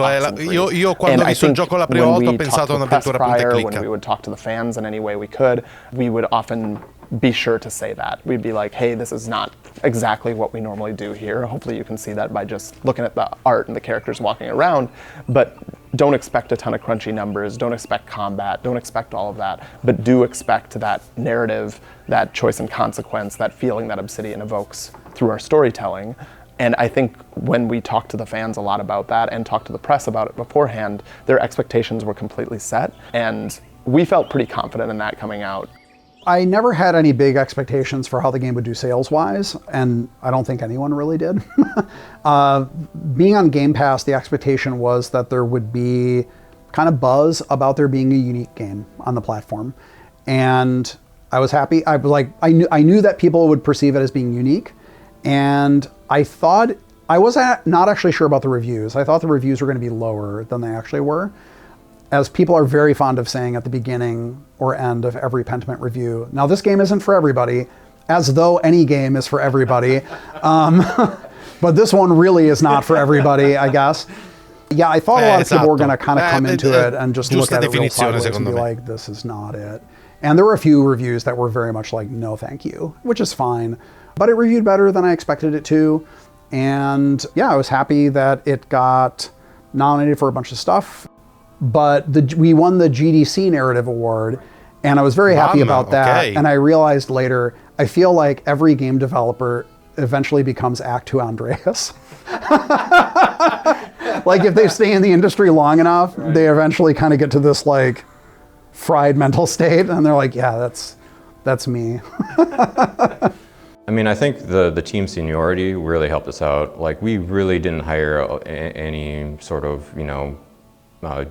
io quando ho visto il gioco la prima volta ho pensato a un'avventura punta e clicca. When we would talk to the fans in any way we could, we would often be sure to say that. We'd be like, hey, this is not exactly what we normally do here. Hopefully you can see that by just looking at the art and the characters walking around, but don't expect a ton of crunchy numbers, don't expect combat, don't expect all of that, but do expect that narrative, that choice and consequence, that feeling that Obsidian evokes through our storytelling. And I think when we talked to the fans a lot about that and talked to the press about it beforehand, their expectations were completely set, and we felt pretty confident in that coming out. I never had any big expectations for how the game would do sales-wise, and I don't think anyone really did. Being on Game Pass, the expectation was that there would be kind of buzz about there being a unique game on the platform, and I was happy. I knew that people would perceive it as being unique, and I thought I was not actually sure about the reviews. I thought the reviews were going to be lower than they actually were. As people are very fond of saying at the beginning or end of every Pentiment review, now this game isn't for everybody, as though any game is for everybody. But this one really is not for everybody, I guess. Yeah, I thought a lot of people were going to kind of come into it and just look at it real sideways and be like, this is not it. And there were a few reviews that were very much like, no thank you, which is fine. But it reviewed better than I expected it to. And yeah, I was happy that it got nominated for a bunch of stuff. But we won the GDC Narrative Award, and I was very happy about that. Okay. And I realized later, I feel like every game developer eventually becomes Act 2 Andreas. Like if they stay in the industry long enough, they eventually kind of get to this like fried mental state, and they're like, yeah, that's me. I mean, I think the team seniority really helped us out. Like, we really didn't hire any sort of,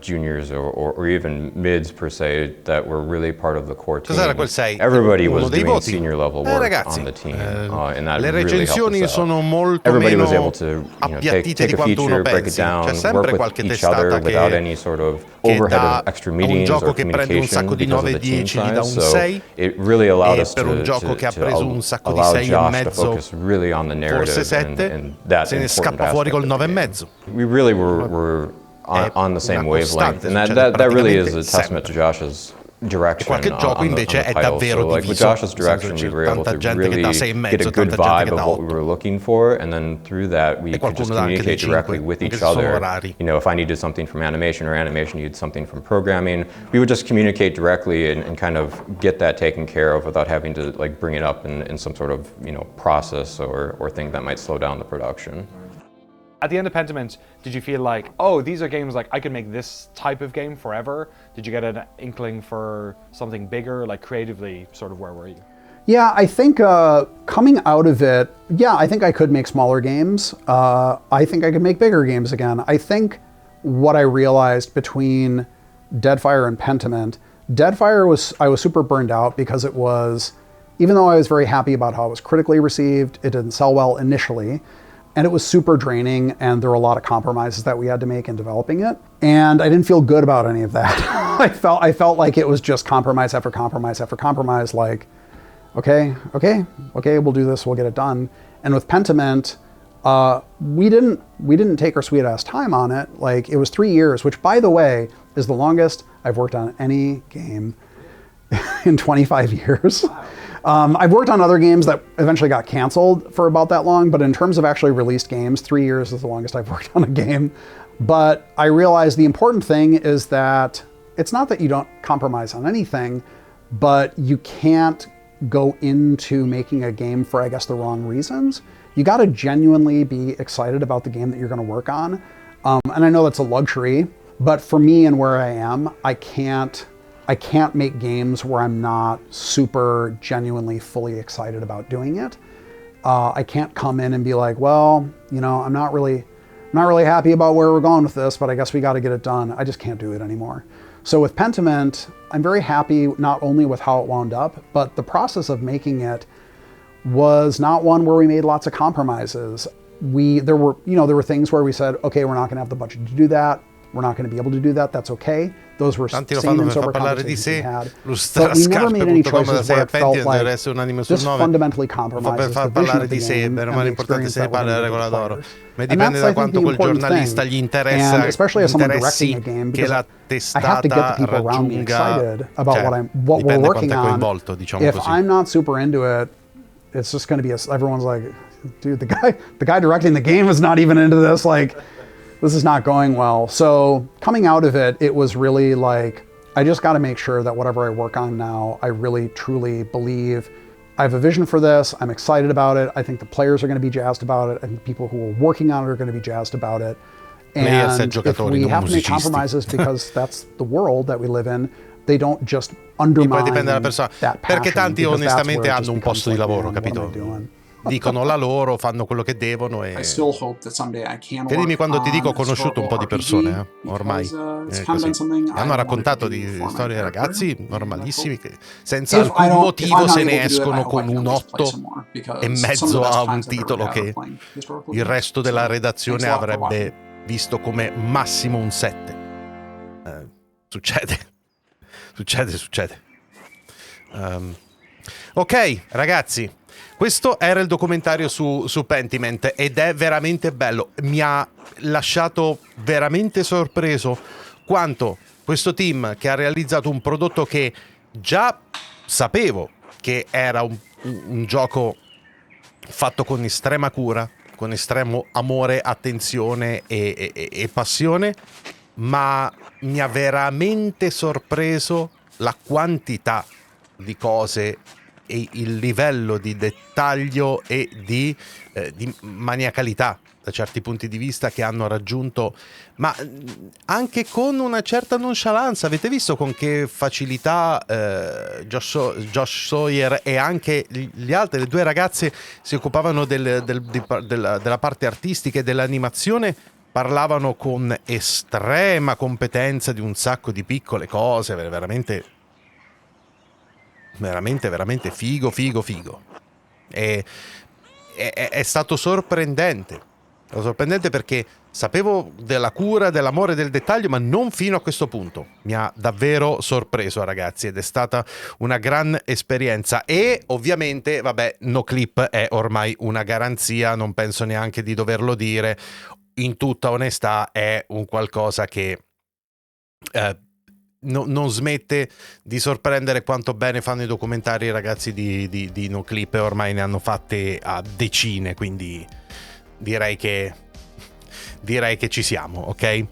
juniors or even mids per se that were really part of the core team. Everybody was doing senior level work on the team, and that really helped us out. Everybody was able to take a feature, break it down, work with each other without any sort of overhead of extra meetings or communication because of the team size. So it really allowed us to allow Josh to focus really on the narrative and that important aspect. We really were on the same wavelength, and that really is a testament to Josh's direction on the title. So like with Josh's direction, we were able to really get a good vibe of what we were looking for, and then through that we could just communicate directly with each other. If I needed something from animation or animation needed something from programming, we would just communicate directly and kind of get that taken care of without having to like bring it up in some sort of process or thing that might slow down the production. At the end of Pentiment, did you feel like, oh, these are games like I could make this type of game forever? Did you get an inkling for something bigger, like creatively, sort of where were you? Yeah, I think coming out of it, yeah, I think I could make smaller games. I think I could make bigger games again. I think what I realized between Deadfire and Pentiment, Deadfire I was super burned out because it was, even though I was very happy about how it was critically received, it didn't sell well initially. And it was super draining, and there were a lot of compromises that we had to make in developing it. And I didn't feel good about any of that. I felt like it was just compromise after compromise after compromise, like, okay, we'll do this, we'll get it done. And with Pentiment, We didn't take our sweet ass time on it. Like, it was 3 years, which, by the way, is the longest I've worked on any game in 25 years. I've worked on other games that eventually got canceled for about that long, but in terms of actually released games, 3 years is the longest I've worked on a game. But I realized the important thing is that it's not that you don't compromise on anything, but you can't go into making a game for, I guess, the wrong reasons. You got to genuinely be excited about the game that you're going to work on. And I know that's a luxury, but for me and where I am, I can't make games where I'm not super genuinely fully excited about doing it. I can't come in and be like, well, you know, I'm not really happy about where we're going with this, but I guess we got to get it done. I just can't do it anymore. So with Pentiment, I'm very happy not only with how it wound up, but the process of making it was not one where we made lots of compromises. There were things where we said, okay, we're not going to have the budget to do that. We're not going to be able to do that. That's okay. Those were same and sober conversations we had. But we never made any choices where it felt like this fundamentally compromises the vision of the game and the experience that we're going to give the players. And that's, I think, the important thing. And especially as someone directing a game, because I have to get the people around me excited about what we're working on. If I'm not super into it, it's just going to be everyone's like, dude, the guy directing the game is not even into this. Like, this is not going well. So coming out of it, it was really like, I just got to make sure that whatever I work on now, I really truly believe I have a vision for this. I'm excited about it. I think the players are going to be jazzed about it. I think people who are working on it are going to be jazzed about it. And if we have to make compromises because that's the world that we live in, they don't just undermine that passion. Perché tanti onestamente hanno un posto di lavoro, capito? Dicono la loro, fanno quello che devono e... Credimi quando ti dico, ho conosciuto un po' di persone, ormai. Hanno raccontato di storie di ragazzi normalissimi che senza alcun motivo se ne escono con un 8,5 a un titolo che il resto della redazione avrebbe visto come massimo un 7. Succede. Ok, ragazzi. Questo era il documentario su Pentiment ed è veramente bello. Mi ha lasciato veramente sorpreso quanto questo team, che ha realizzato un prodotto che già sapevo che era un gioco fatto con estrema cura, con estremo amore, attenzione e passione, ma mi ha veramente sorpreso la quantità di cose e il livello di dettaglio e di maniacalità da certi punti di vista che hanno raggiunto, ma anche con una certa nonchalance. Avete visto con che facilità Josh Sawyer e anche le due ragazze si occupavano della parte artistica e dell'animazione, parlavano con estrema competenza di un sacco di piccole cose, veramente figo. È stato sorprendente perché sapevo della cura, dell'amore, del dettaglio, ma non fino a questo punto. Mi ha davvero sorpreso, ragazzi, ed è stata una gran esperienza. E ovviamente, vabbè, NOCLIP è ormai una garanzia, non penso neanche di doverlo dire. In tutta onestà è un qualcosa che non smette di sorprendere quanto bene fanno i documentari i ragazzi di NOCLIP, e ormai ne hanno fatte a decine, quindi direi che ci siamo, ok?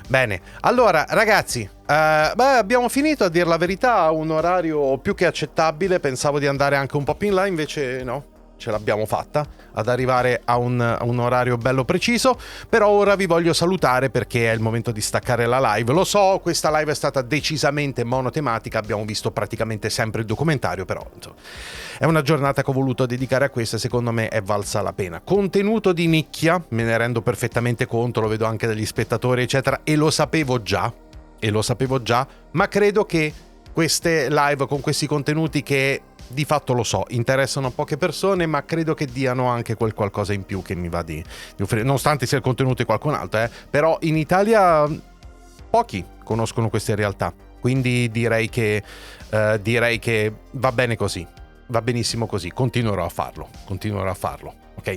Bene, allora ragazzi, abbiamo finito, a dir la verità, a un orario più che accettabile. Pensavo di andare anche un po' più in là, invece no, ce l'abbiamo fatta ad arrivare a un orario bello preciso. Però ora vi voglio salutare perché è il momento di staccare la live. Lo so, questa live è stata decisamente monotematica, abbiamo visto praticamente sempre il documentario, però insomma, è una giornata che ho voluto dedicare a questa e secondo me è valsa la pena. Contenuto di nicchia, me ne rendo perfettamente conto, lo vedo anche dagli spettatori eccetera, e lo sapevo già, ma credo che queste live con questi contenuti, che di fatto lo so, interessano poche persone, ma credo che diano anche quel qualcosa in più che mi va di offrire, nonostante sia il contenuto di qualcun altro, però in Italia pochi conoscono queste realtà, quindi direi che va bene così, va benissimo così, continuerò a farlo, ok?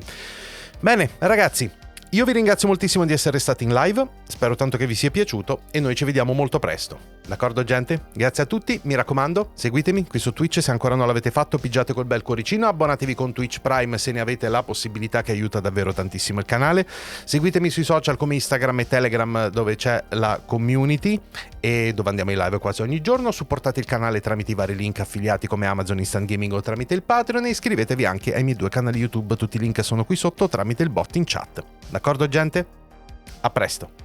Bene, ragazzi, io vi ringrazio moltissimo di essere stati in live, spero tanto che vi sia piaciuto e noi ci vediamo molto presto. D'accordo gente? Grazie a tutti, mi raccomando, seguitemi qui su Twitch se ancora non l'avete fatto, pigiate quel bel cuoricino, abbonatevi con Twitch Prime se ne avete la possibilità, che aiuta davvero tantissimo il canale. Seguitemi sui social come Instagram e Telegram dove c'è la community e dove andiamo in live quasi ogni giorno. Supportate il canale tramite i vari link affiliati come Amazon Instant Gaming o tramite il Patreon e iscrivetevi anche ai miei 2 canali YouTube, tutti i link sono qui sotto tramite il bot in chat. D'accordo gente? A presto!